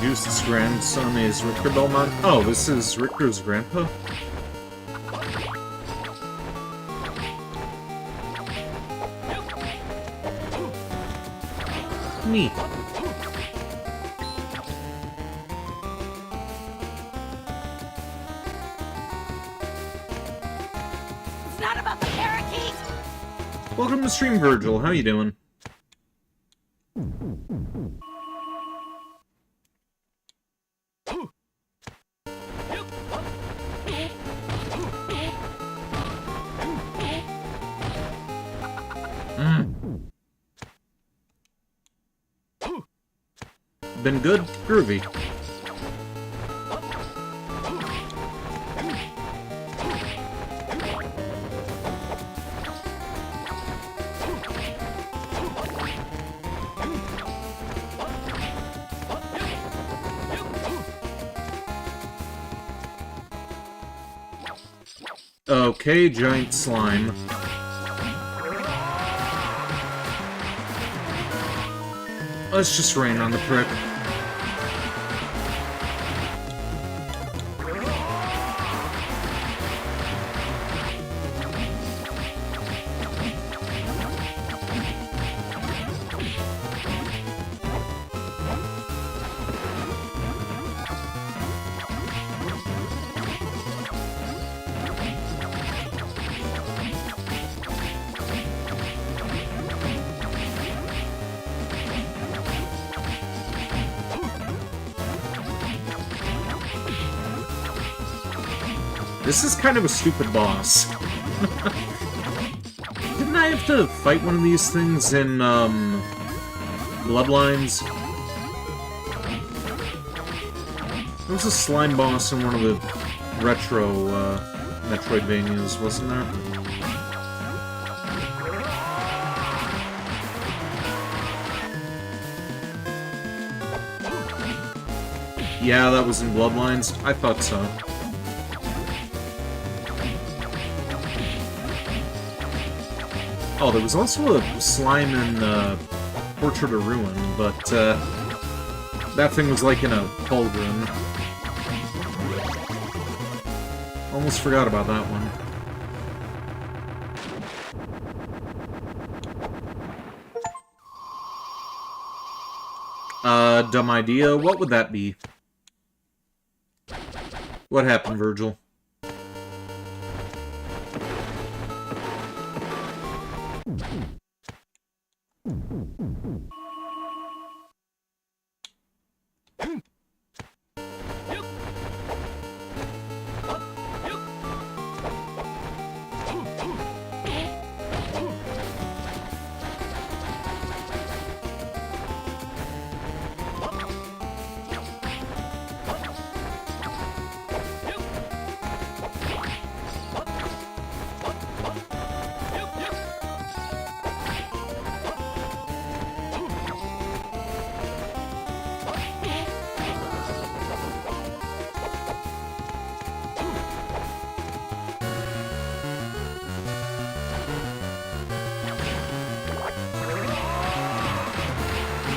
Juiced's grandson is Richter Belmont. Oh, this is Richter's grandpa? Neat. It's not about the parakeet! Welcome to stream, Virgil. How you doing? Huh? Been good? Groovy. Okay, giant slime. Let's just rain on the prick. This is kind of a stupid boss. Didn't I have to fight one of these things in, Bloodlines? There was a slime boss in one of the retro, Metroidvanias, wasn't there? Yeah, that was in Bloodlines. I thought so. Oh, there was also a slime in Portrait of Ruin, but that thing was like in a cauldron. Almost forgot about that one. Dumb idea. What would that be? What happened, Virgil?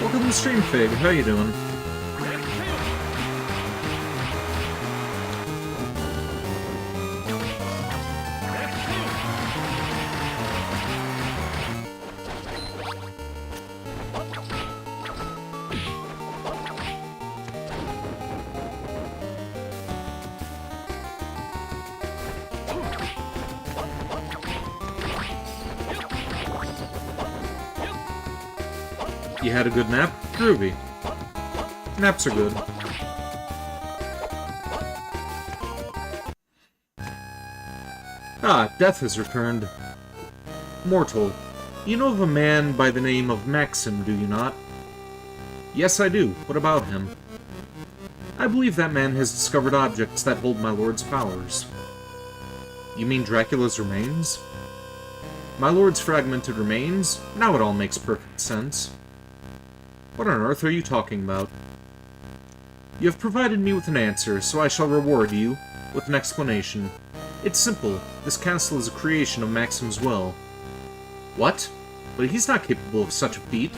Welcome to the stream, Fig. How you doing? You had a good nap? Groovy. Naps are good. Ah, Death has returned. Mortal, you know of a man by the name of Maxim, do you not? Yes, I do. What about him? I believe that man has discovered objects that hold my lord's powers. You mean Dracula's remains? My lord's fragmented remains? Now it all makes perfect sense. What on earth are you talking about? You have provided me with an answer, so I shall reward you with an explanation. It's simple. This castle is a creation of Maxim's will. What? But he's not capable of such a feat.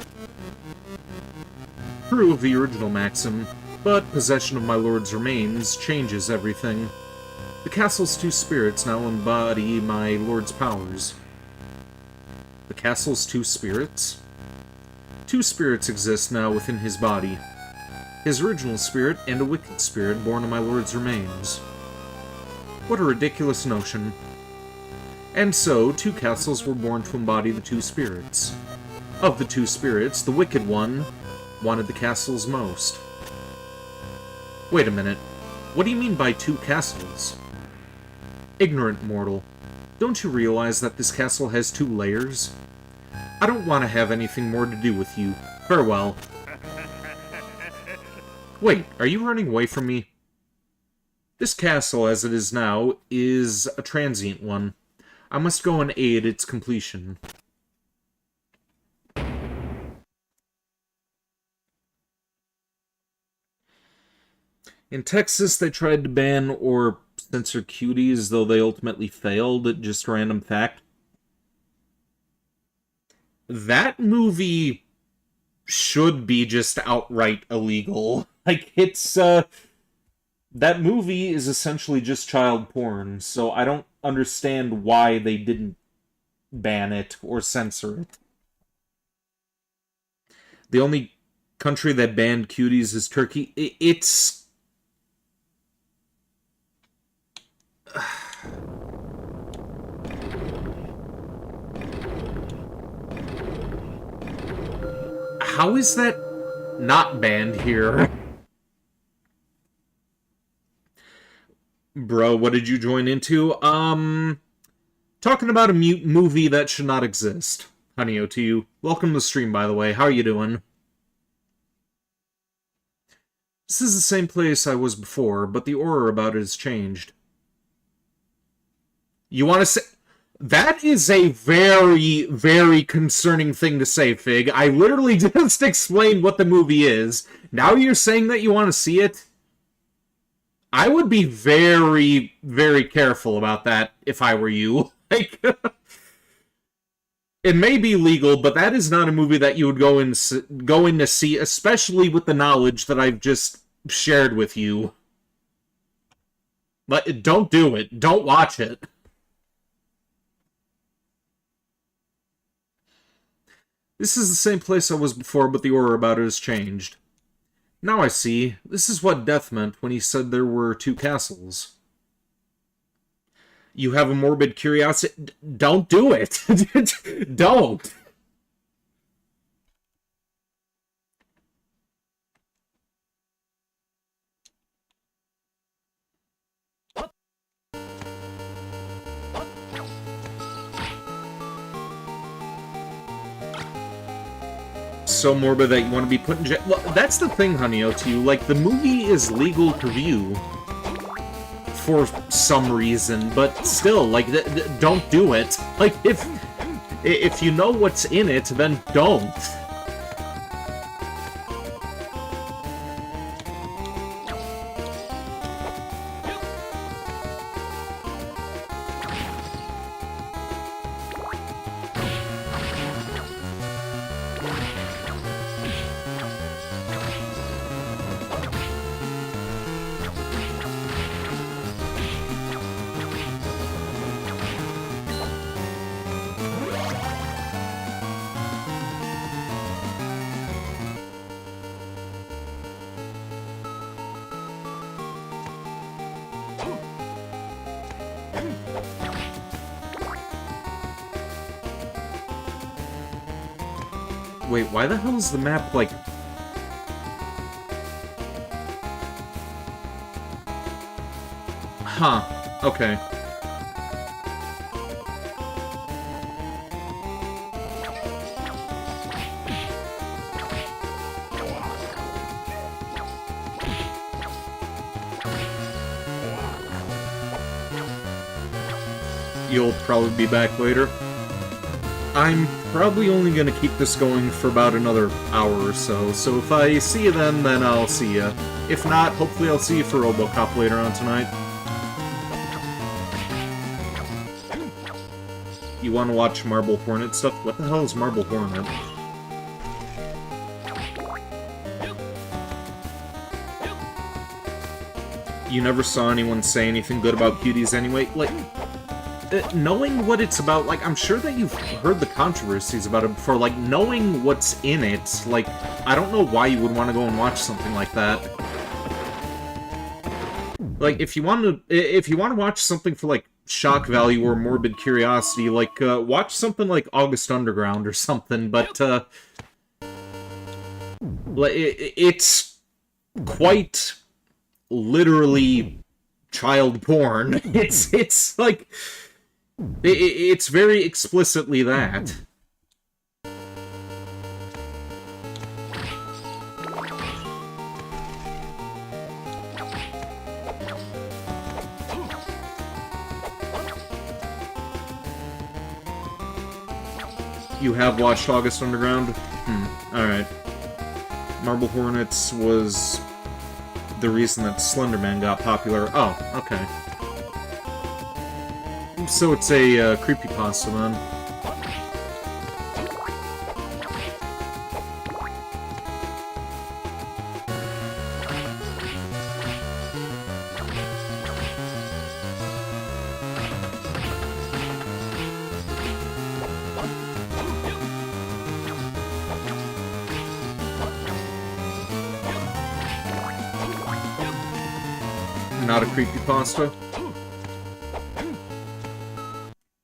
True of the original Maxim, but possession of my lord's remains changes everything. The castle's two spirits now embody my lord's powers. The castle's two spirits? Two spirits exist now within his body. His original spirit and a wicked spirit born of my lord's remains. What a ridiculous notion. And so, two castles were born to embody the two spirits. Of the two spirits, the wicked one wanted the castles most. Wait a minute. What do you mean by two castles? Ignorant mortal. Don't you realize that this castle has two layers? I don't want to have anything more to do with you. Farewell. Wait, are you running away from me? This castle, as it is now, is a transient one. I must go and aid its completion. In Texas, they tried to ban or censor cuties, though they ultimately failed. Just random fact. That movie should be just outright illegal. Like, it's, that movie is essentially just child porn, so I don't understand why they didn't ban it or censor it. The only country that banned cuties is Turkey. It's... How is that not banned here? Bro, what did you join into? Talking about a movie that should not exist. Honey, to you. Welcome to the stream, by the way. How are you doing? This is the same place I was before, but the aura about it has changed. You want to say... That is a very, very concerning thing to say, Fig. I literally just explained what the movie is. Now you're saying that you want to see it? I would be very, very careful about that if I were you. Like, it may be legal, but that is not a movie that you would go in to see, especially with the knowledge that I've just shared with you. But don't do it. Don't watch it. This is the same place I was before, but the aura about it has changed. Now I see. This is what Death meant when he said there were two castles. You have a morbid curiosity? Don't do it! Don't! So morbid that you want to be put in jail. Well, that's the thing, honey, to you. Like, the movie is legal to view for some reason, but still, like, don't do it. Like, if you know what's in it, then don't. Wait, why the hell is the map, like... Huh. Okay. You'll probably be back later. I'm probably only going to keep this going for about another hour or so, so if I see you then I'll see you. If not, hopefully I'll see you for RoboCop later on tonight. You want to watch Marble Hornet stuff? What the hell is Marble Hornet? You never saw anyone say anything good about cuties anyway? Like... knowing what it's about, like, I'm sure that you've heard the controversies about it before, like, knowing what's in it, like, I don't know why you would want to go and watch something like that. Like, if you want to watch something for, like, shock value or morbid curiosity, like, watch something like August Underground or something, but, it's quite literally child porn. It's like... It's very explicitly that. You have watched August Underground? Alright. Marble Hornets was the reason that Slenderman got popular. Oh, okay. So it's a creepypasta then. Not a creepypasta.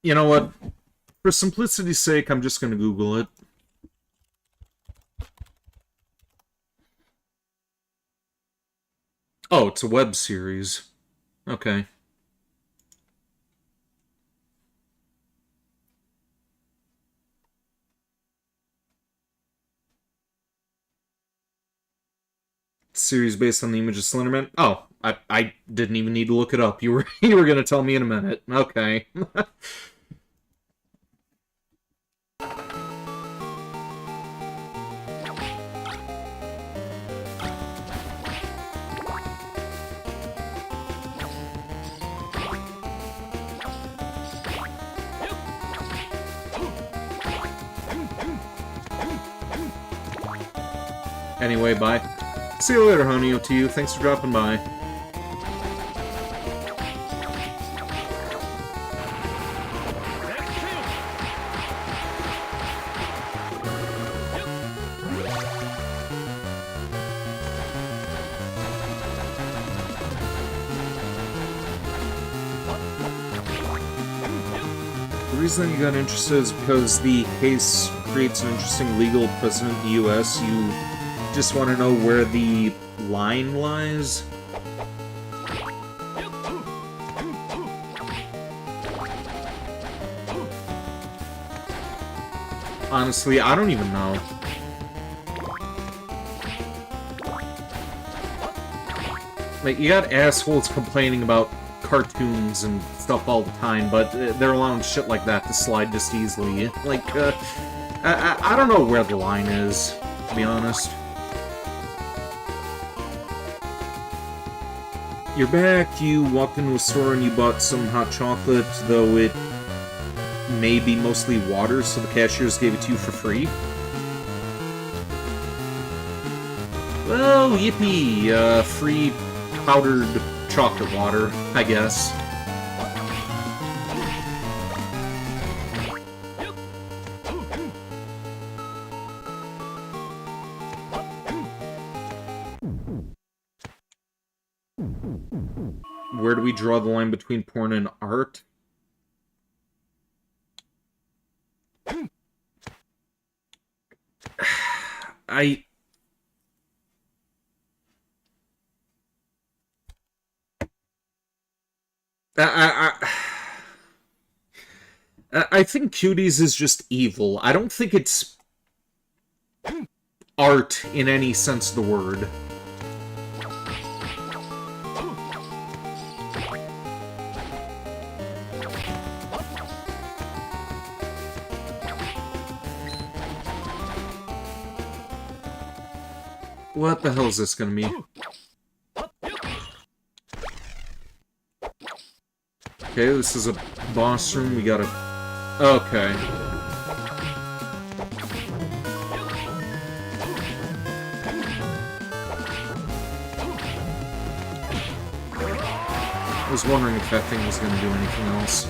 You know what? For simplicity's sake, I'm just gonna Google it. Oh, it's a web series. Okay. Series based on the image of Slenderman. Oh, I didn't even need to look it up. You were gonna tell me in a minute. Okay. Anyway, bye. See you later, honey. To you. Thanks for dropping by. The reason you got interested is because the case creates an interesting legal precedent in the U.S. You just want to know where the line lies? Honestly, I don't even know. Like, you got assholes complaining about cartoons and stuff all the time, but they're allowing shit like that to slide just easily. Like, I don't know where the line is, to be honest. You're back, you walked into a store and you bought some hot chocolate, though it may be mostly water, so the cashiers gave it to you for free. Well, yippee, free powdered chocolate water, I guess. Where do we draw the line between porn and art? I think Cuties is just evil. I don't think it's art in any sense of the word. What the hell is this gonna be? Okay, this is a boss room. We gotta... Okay. I was wondering if that thing was gonna do anything else.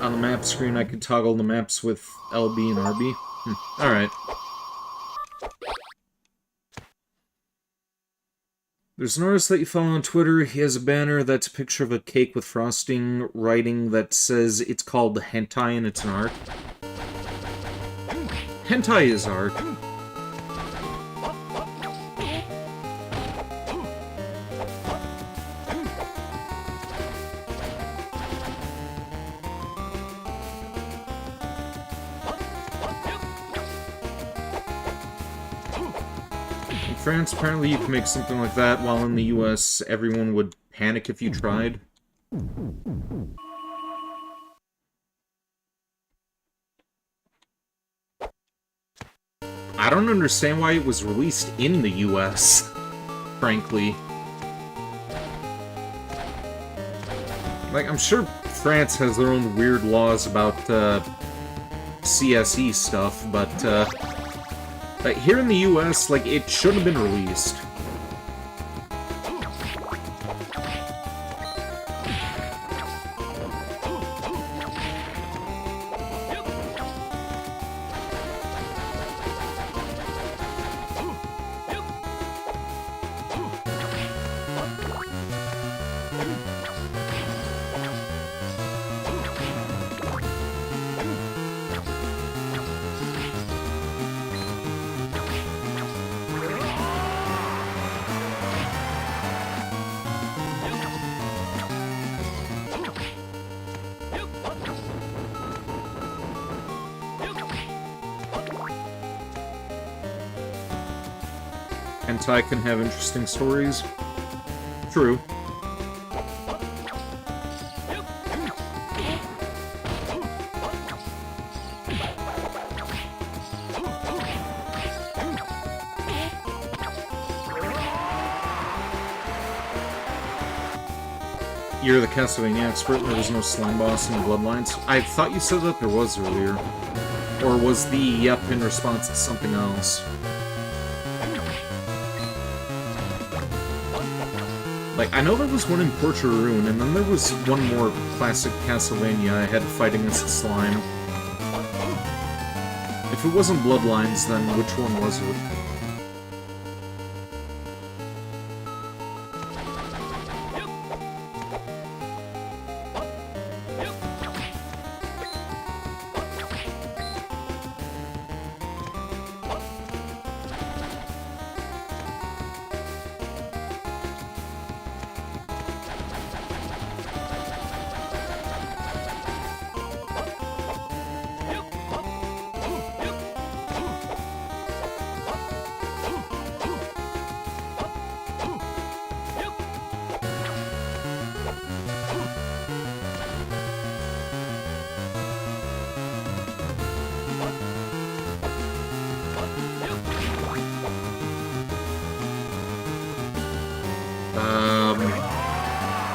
On the map screen, I could toggle the maps with LB and RB. Alright. There's an artist that you follow on Twitter. He has a banner that's a picture of a cake with frosting, writing that says it's called hentai and it's an art. Hentai is art. In France, apparently you can make something like that, while in the US, everyone would panic if you tried. I don't understand why it was released in the US, frankly. Like, I'm sure France has their own weird laws about, CSE stuff, but, here in the US, like, it should have been released. Hentai can have interesting stories. True. You're the Castlevania expert and there was no slime boss in the Bloodlines. I thought you said that there was earlier. Or was the yep in response to something else? Like, I know there was one in Porcheroon, and then there was one more classic Castlevania I had to fight against the slime. If it wasn't Bloodlines, then which one was it?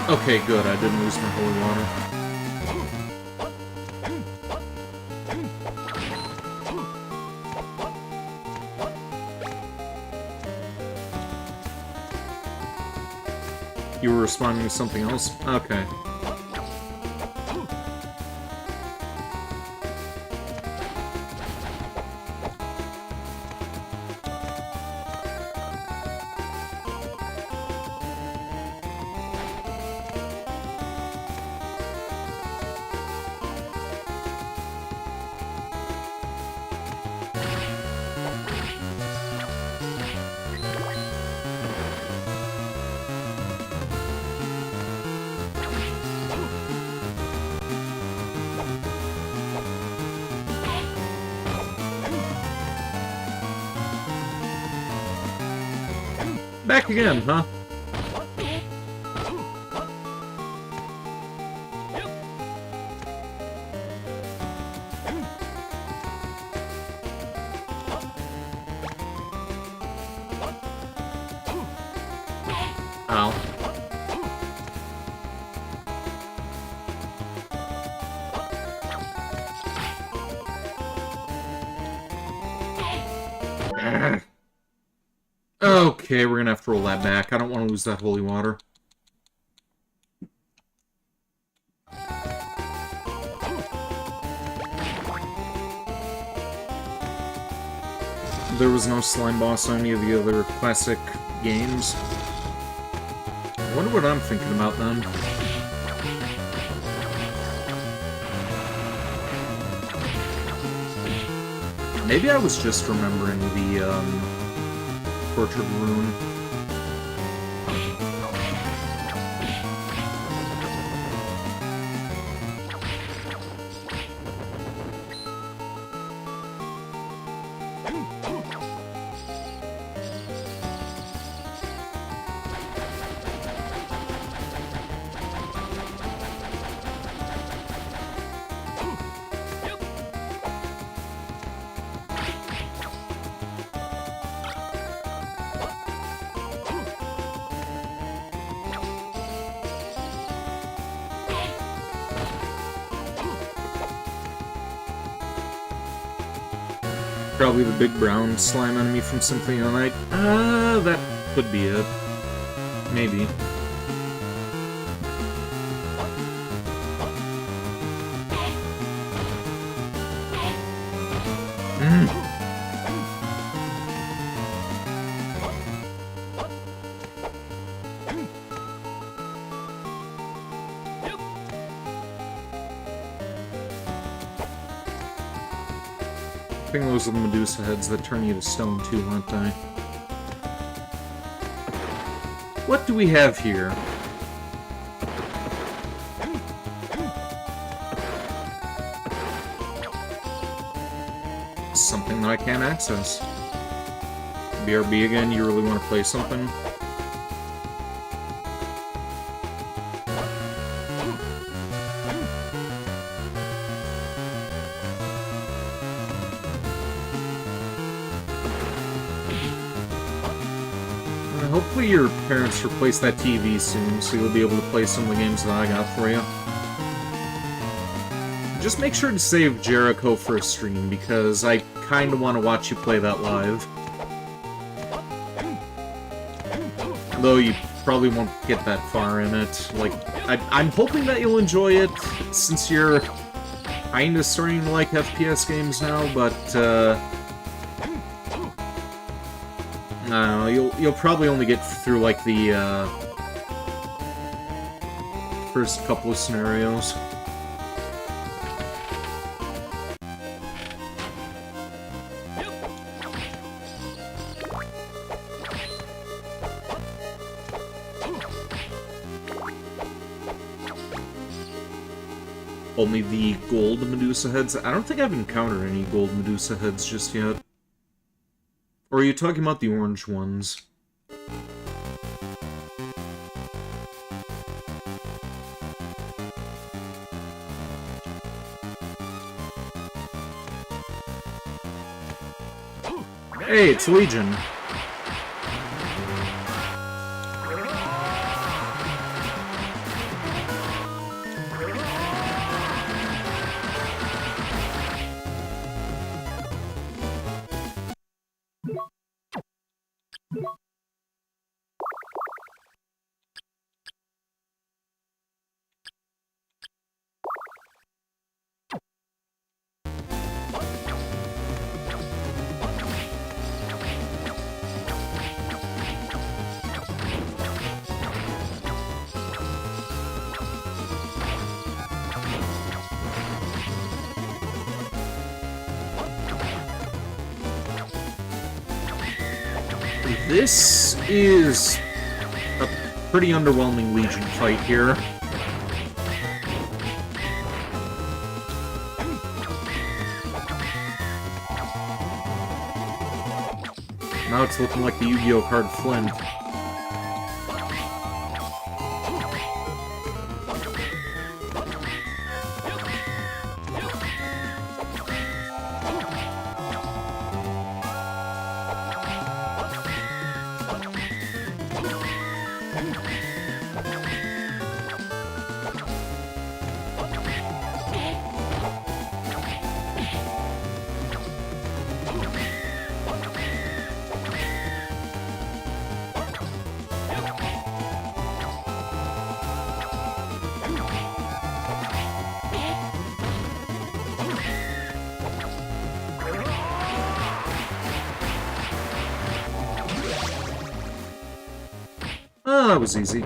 Okay, good, I didn't lose my holy water. You were responding to something else? Okay. Back again, huh? Ow. Okay, we're gonna have to roll that back. I don't want to lose that holy water. There was no slime boss on any of the other classic games. I wonder what I'm thinking about then. Maybe I was just remembering the, tortured rune. Probably the big brown slime enemy from Symphony of the Night. That could be it. Maybe. I think those are the Medusa heads that turn you to stone too, aren't they? What do we have here? Something that I can't access. BRB again, you really want to play something? Hopefully your parents replace that TV soon, so you'll be able to play some of the games that I got for you. Just make sure to save Jericho for a stream, because I kinda want to watch you play that live. Though you probably won't get that far in it. Like, I'm hoping that you'll enjoy it, since you're kinda starting to like FPS games now, but, I don't know, you'll probably only get through, like, the, first couple of scenarios. Only the gold Medusa heads? I don't think I've encountered any gold Medusa heads just yet. Or are you talking about the orange ones? Hey, it's Legion. This is a pretty underwhelming Legion fight here. Now it's looking like the Yu-Gi-Oh card Flint. Oh, that was easy.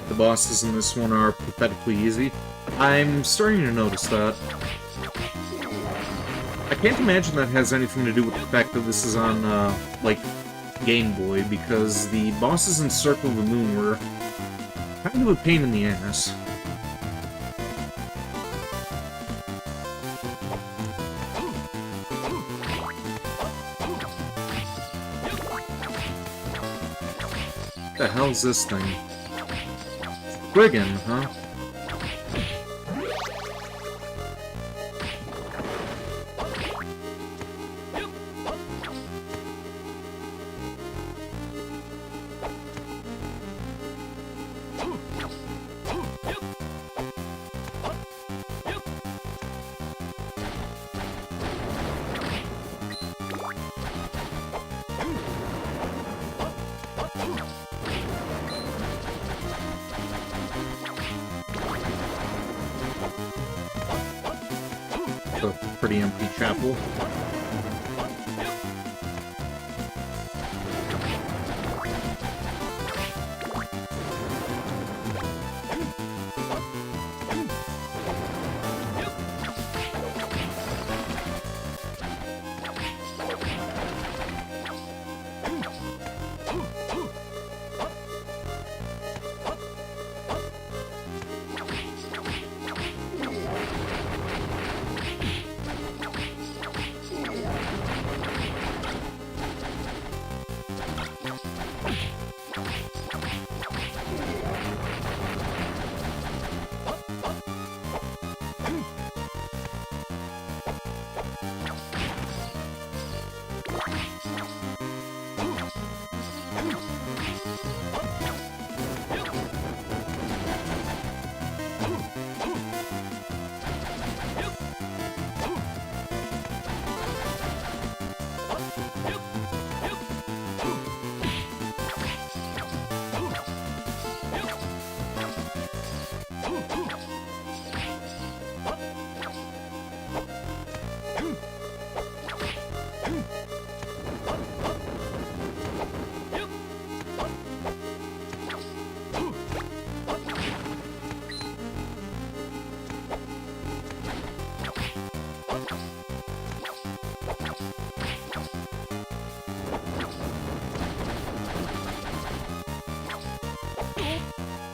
The bosses in this one are pathetically easy. I'm starting to notice that. I can't imagine that has anything to do with the fact that this is on, like, Game Boy, because the bosses in Circle of the Moon were kind of a pain in the ass. What the hell's this thing? Brigand, huh? A pretty empty chapel.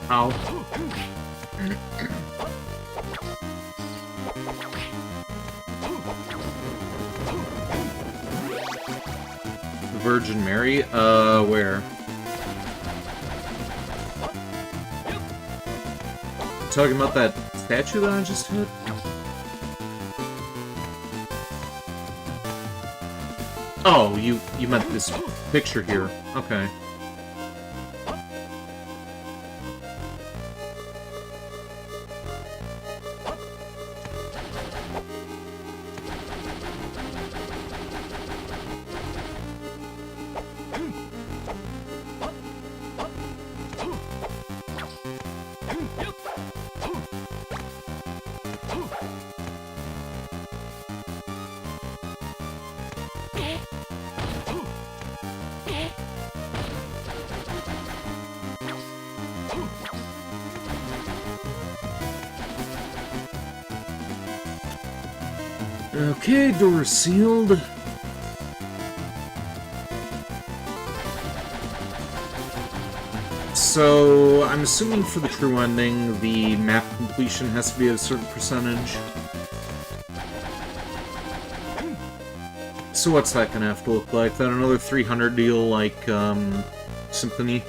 Ow. Virgin Mary? Where? Talking about that statue that I just hit? Oh, you meant this picture here. Okay. Okay, door sealed. So, I'm assuming for the true ending, the map completion has to be a certain percentage. So what's that gonna have to look like? That another 300 deal like, Symphony?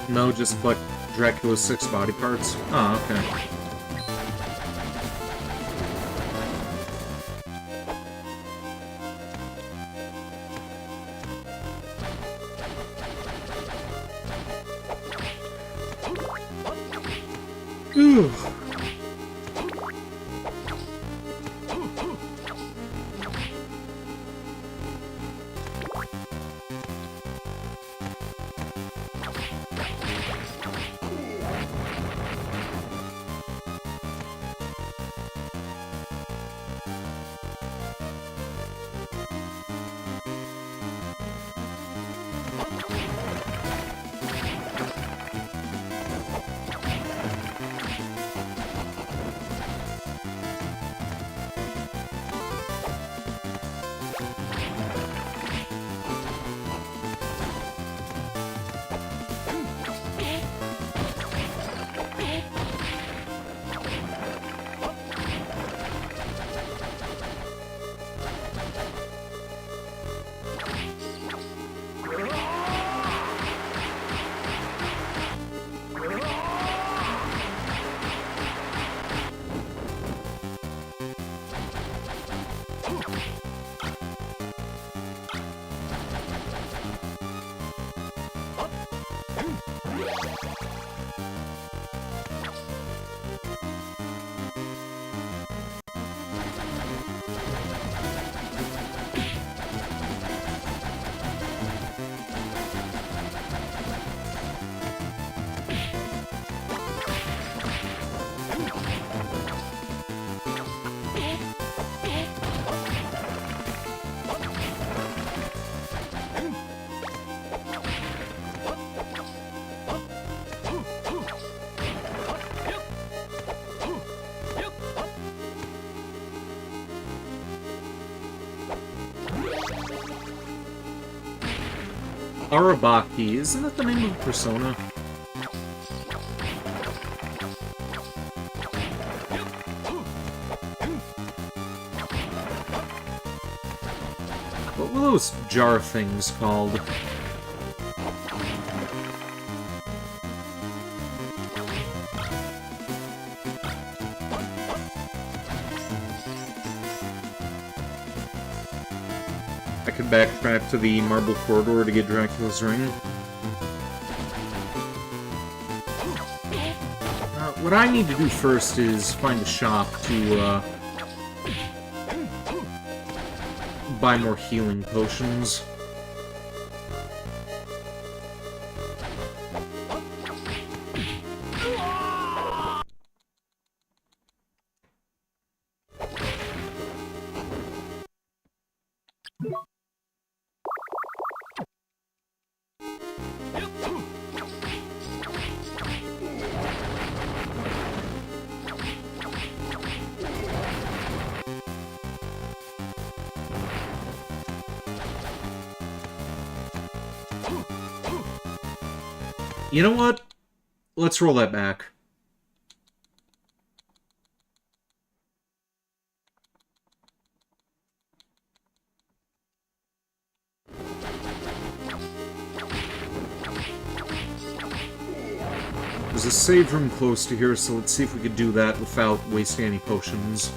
No, just collect Dracula's 6 body parts? Oh, okay. Ooh. Arabaki, isn't that the name of a persona? What were those jar things called? I could backtrack to the Marble Corridor to get Dracula's ring. What I need to do first is find a shop to, buy more healing potions. You know what? Let's roll that back. There's a save room close to here, so let's see if we could do that without wasting any potions.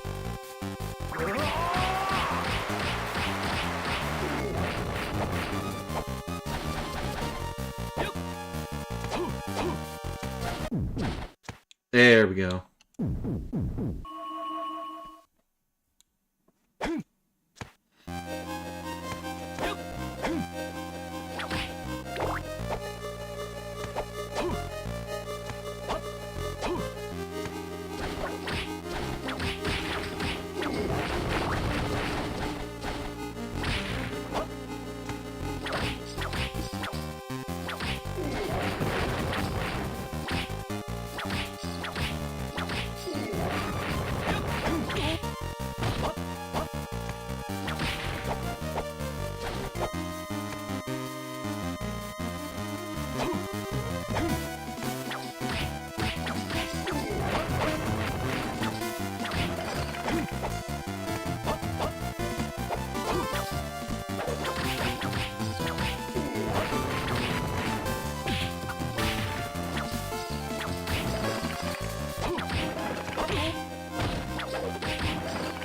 There we go.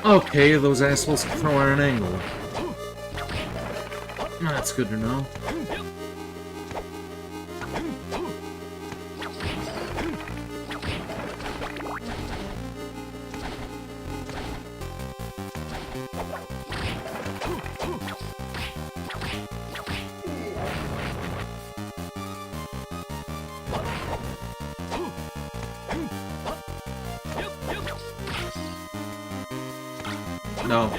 Okay, those assholes can throw at an angle. That's good to know. No.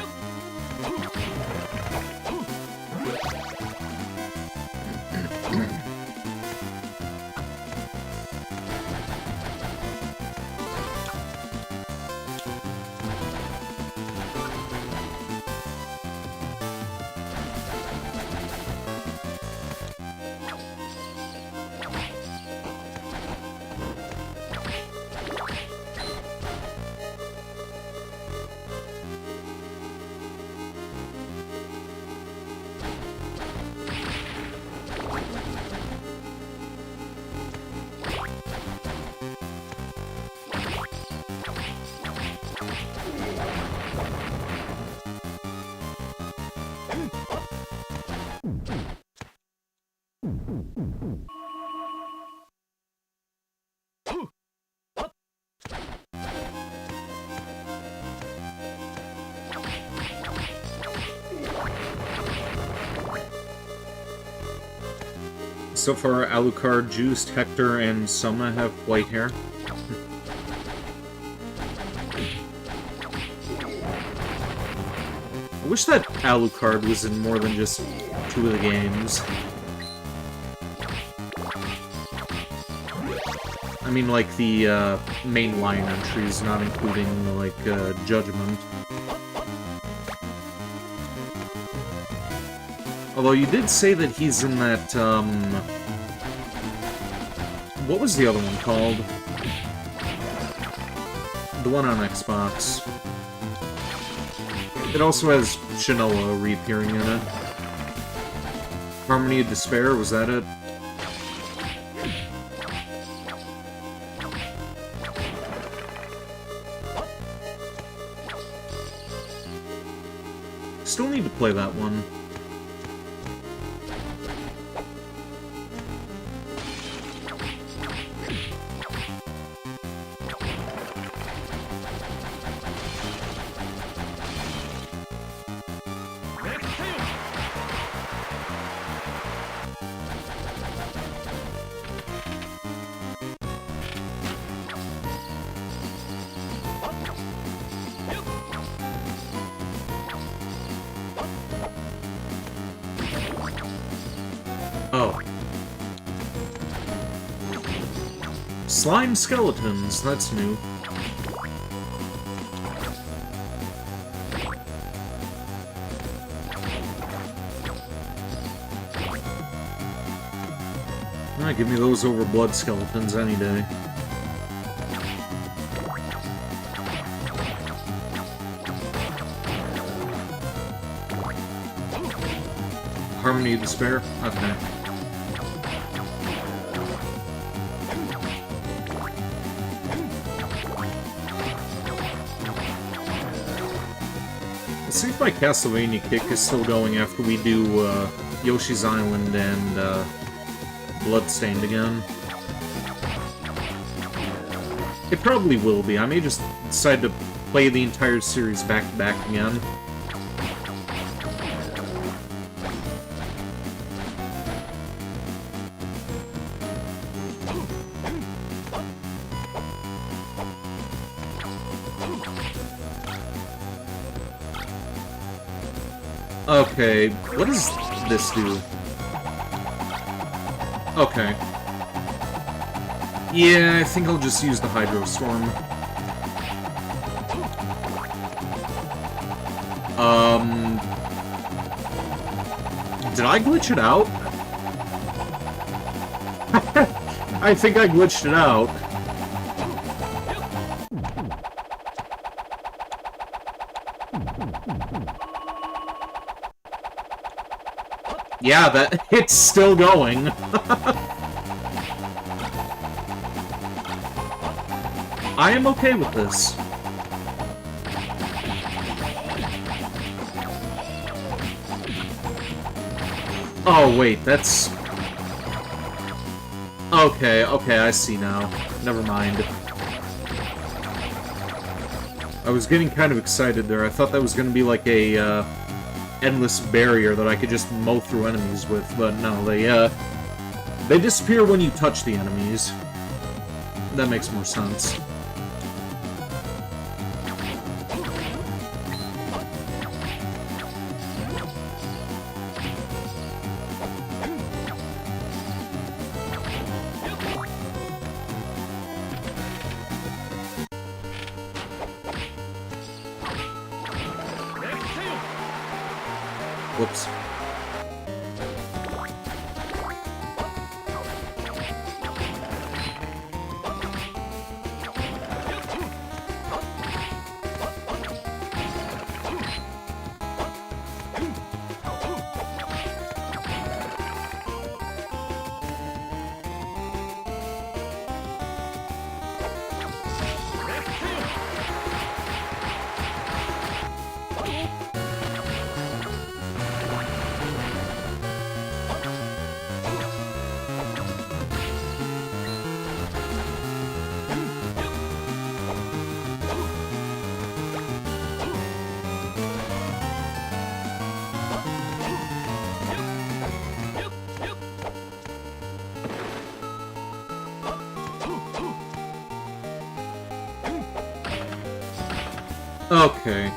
So far, Alucard, Juiced, Hector, and Soma have white hair. I wish that Alucard was in more than just 2 of the games. I mean, like, the mainline entries, not including, like, Judgment. Although you did say that he's in that, what was the other one called? The one on Xbox. It also has Shinoa reappearing in it. Harmony of Despair, was that it? Still need to play that one. Oh. Slime skeletons, that's new. Give me those over blood skeletons any day. Harmony of Despair? Okay. Let's see if my Castlevania kick is still going after we do Yoshi's Island and Bloodstained again. It probably will be. I may just decide to play the entire series back to back again. Okay, what does this do? Okay. Yeah, I think I'll just use the Hydro Storm. Did I glitch it out? I think I glitched it out. Yeah, it's still going. I am okay with this. Oh, wait, that's... Okay, I see now. Never mind. I was getting kind of excited there. I thought that was gonna be like a, endless barrier that I could just mow through enemies with, but no, they disappear when you touch the enemies. That makes more sense. Whoops. Okay.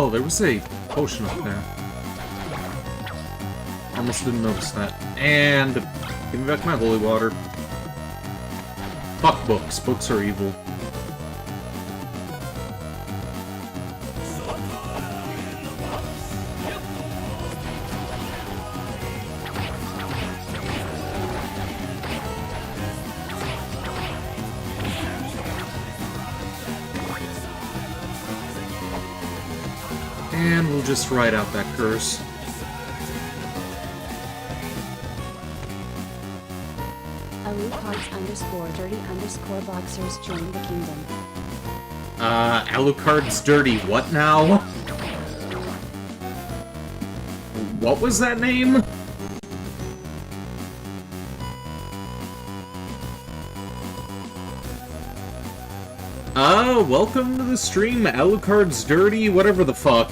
Oh, there was a potion up there. Almost didn't notice that. And give me back my holy water. Fuck books. Books are evil. And we'll just write out that curse. Alucards_dirty_boxers join the kingdom. Alucard's dirty what now? What was that name? Welcome to the stream, Alucard's dirty, whatever the fuck.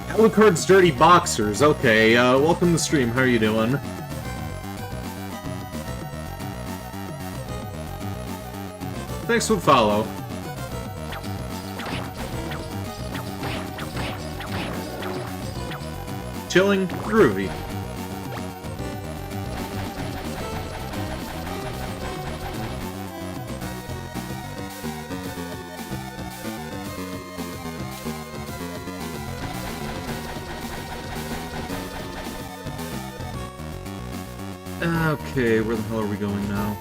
Alucard's dirty boxers, okay, welcome to the stream, how are you doing? Thanks for the follow. Chilling, groovy. Okay, where the hell are we going now?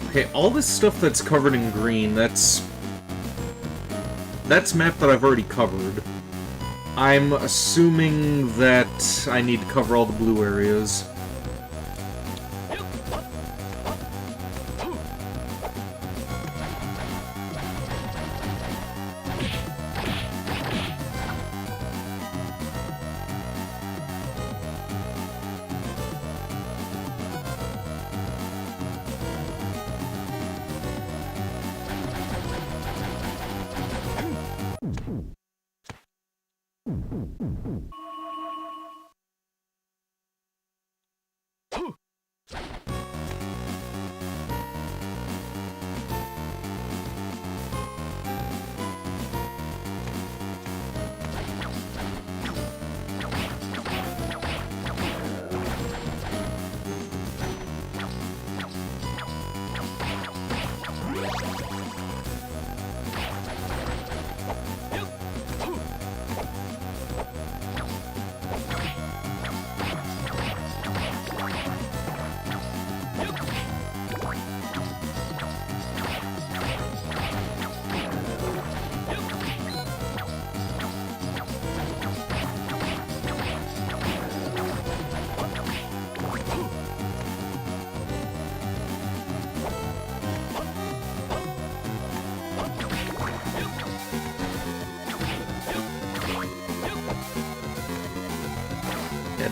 Okay, all this stuff that's covered in green, that's map that I've already covered. I'm assuming that I need to cover all the blue areas.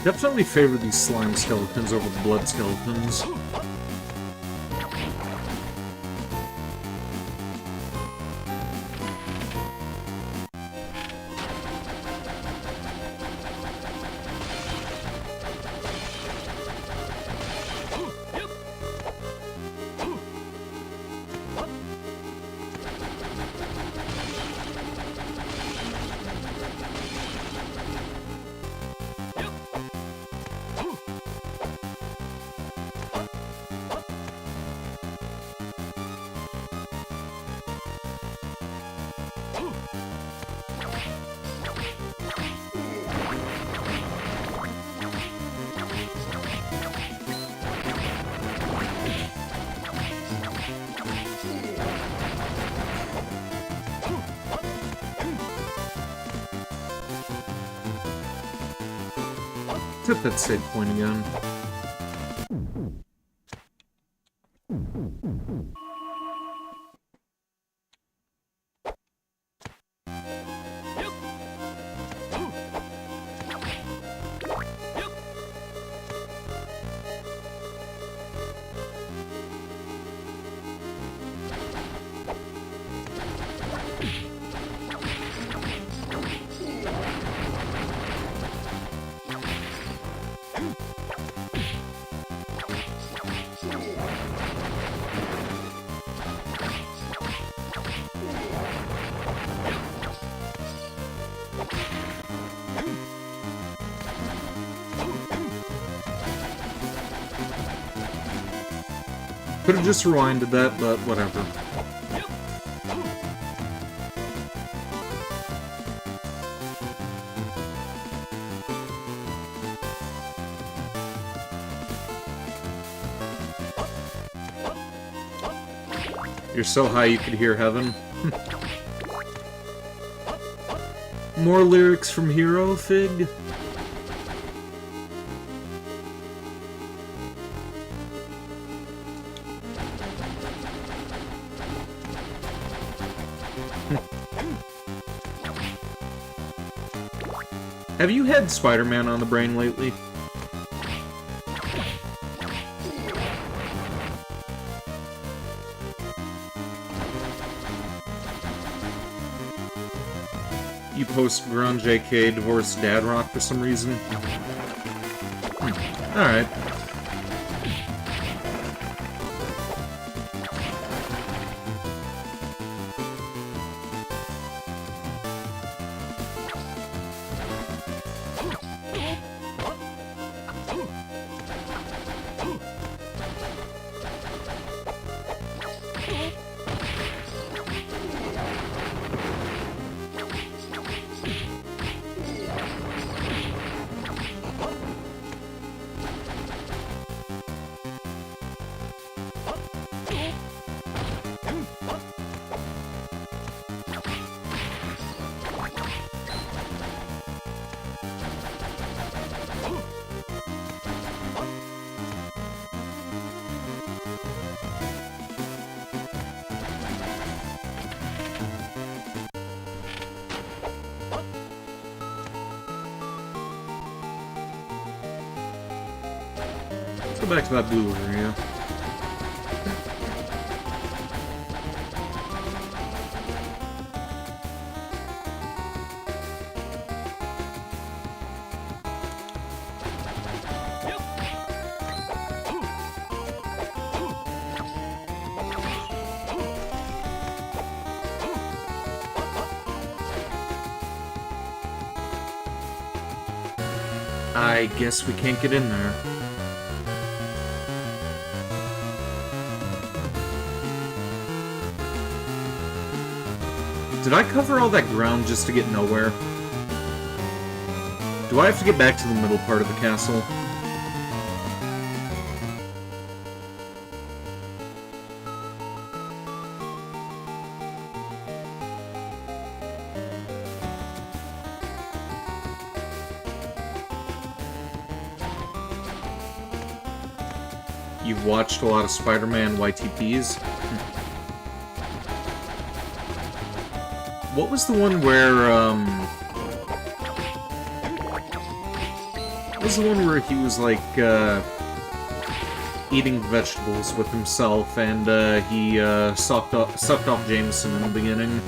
Definitely favor these slime skeletons over the blood skeletons. Let's hit that save point again. Could have just rewinded that, but whatever. You're so high you could hear heaven. More lyrics from Hero, Fig? Have you had Spider-Man on the brain lately? You post-grunge JK divorced dad rock for some reason? Alright. Let's go back to that blue area. I guess we can't get in there. Did I cover all that ground just to get nowhere? Do I have to get back to the middle part of the castle? You've watched a lot of Spider-Man YTPs? What was the one where, what was the one where he was, like, eating vegetables with himself, and, he, sucked off Jameson in the beginning?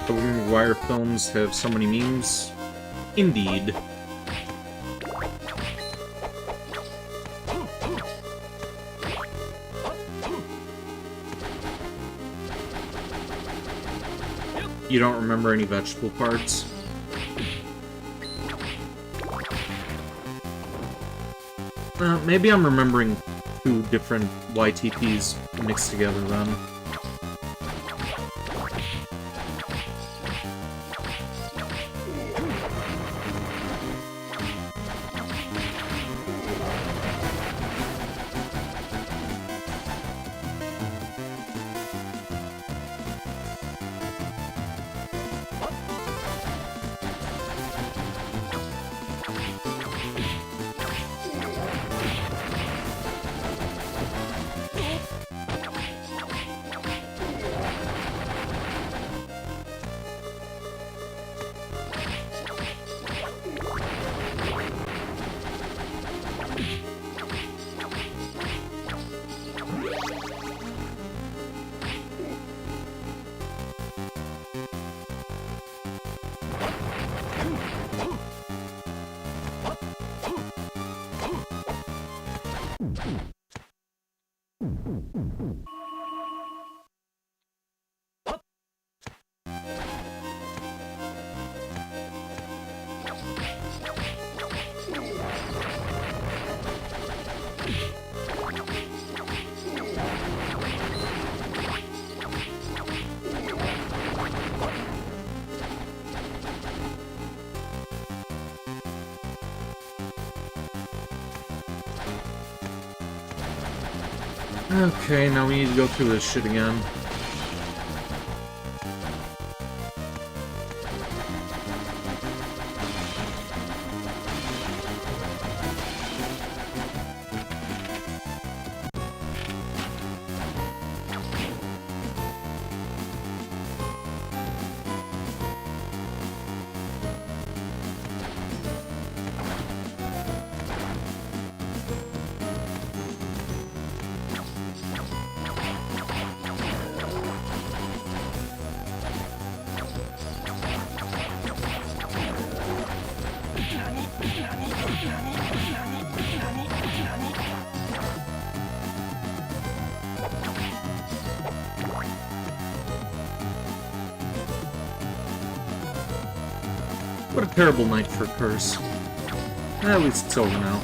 The McGuire films have so many memes. Indeed. You don't remember any vegetable parts? Maybe I'm remembering two different YTPs mixed together then. Okay, now we need to go through this shit again. What a terrible night for a curse. At least it's over now.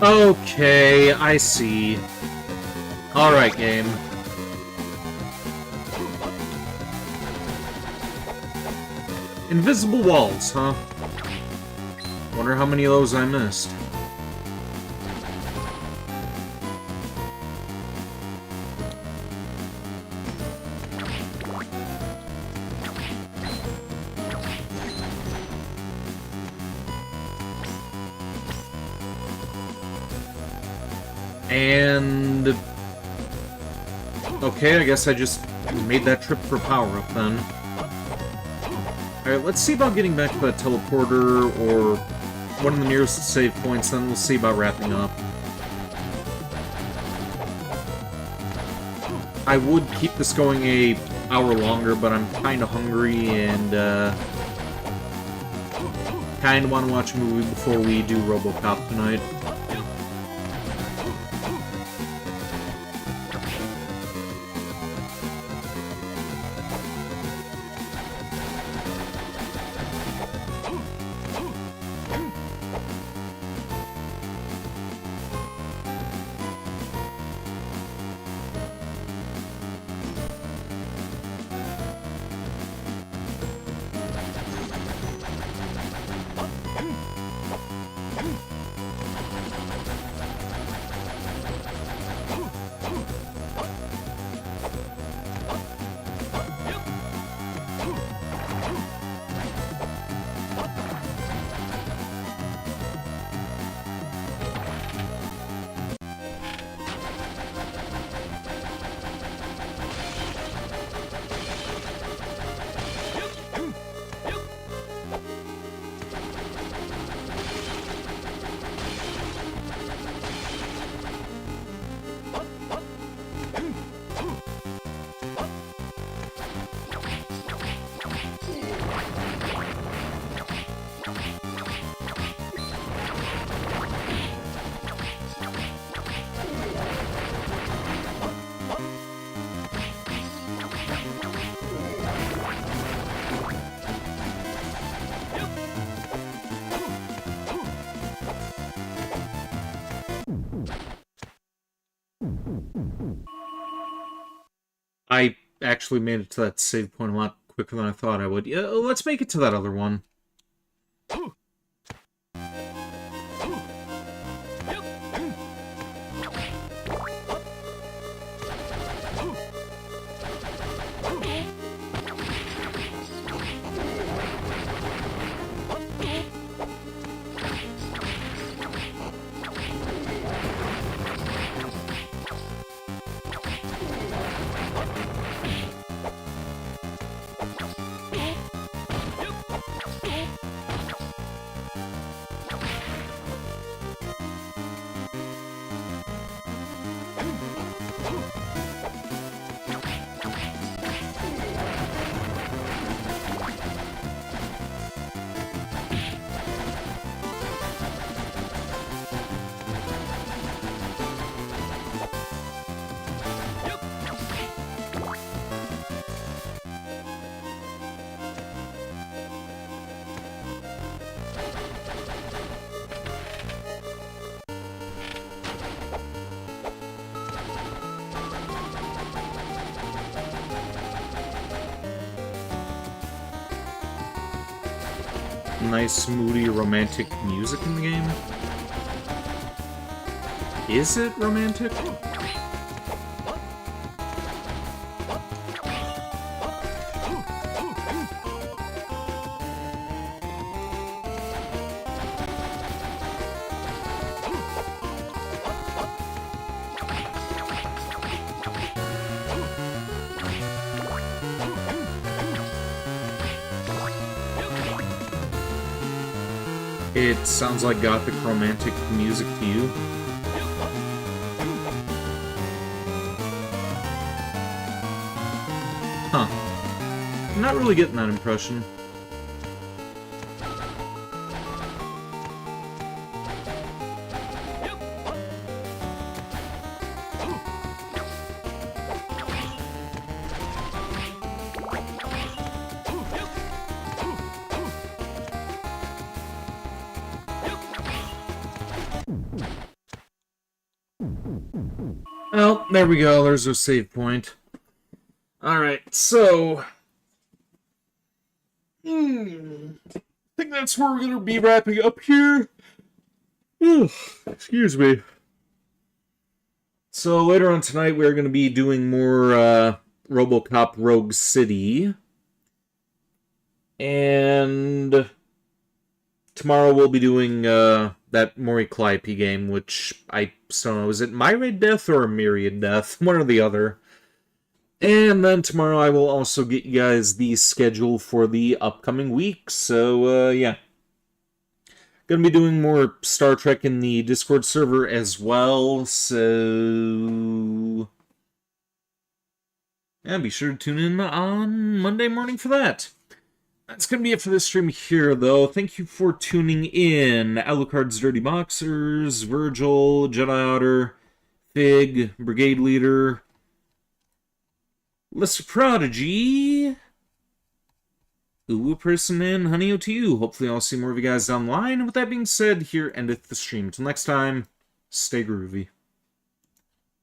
Okay, I see. Alright, game. Invisible walls, huh? Wonder how many of those I missed. And... okay, I guess I just made that trip for power-up, then. Alright, let's see about getting back to that teleporter, or one of the nearest save points, then we'll see about wrapping up. I would keep this going an hour longer, but I'm kinda hungry, and, kinda wanna watch a movie before we do RoboCop tonight. actually made it to that save point a lot quicker than I thought I would. Yeah, let's make it to that other one. Nice, moody, romantic music in the game. Is it romantic? It sounds like gothic romantic music to you. Huh. I'm not really getting that impression. Well, there we go. There's our save point. Alright, so... I think that's where we're going to be wrapping up here. Excuse me. So later on tonight, we're going to be doing more RoboCop Rogue City. And tomorrow we'll be doing that Mori Calliope game, which I still don't know. Is it Myriad Death or Myriad Death? One or the other. And then tomorrow I will also get you guys the schedule for the upcoming week. So, yeah. Gonna be doing more Star Trek in the Discord server as well. So, yeah, be sure to tune in on Monday morning for that. That's going to be it for this stream here, though. Thank you for tuning in. Alucard's Dirty Boxers, Virgil, Jedi Otter, Fig, Brigade Leader, Lesser Prodigy, Uwu Person, and Honey O2. Hopefully I'll see more of you guys down the line. And with that being said, here endeth the stream. Until next time, stay groovy.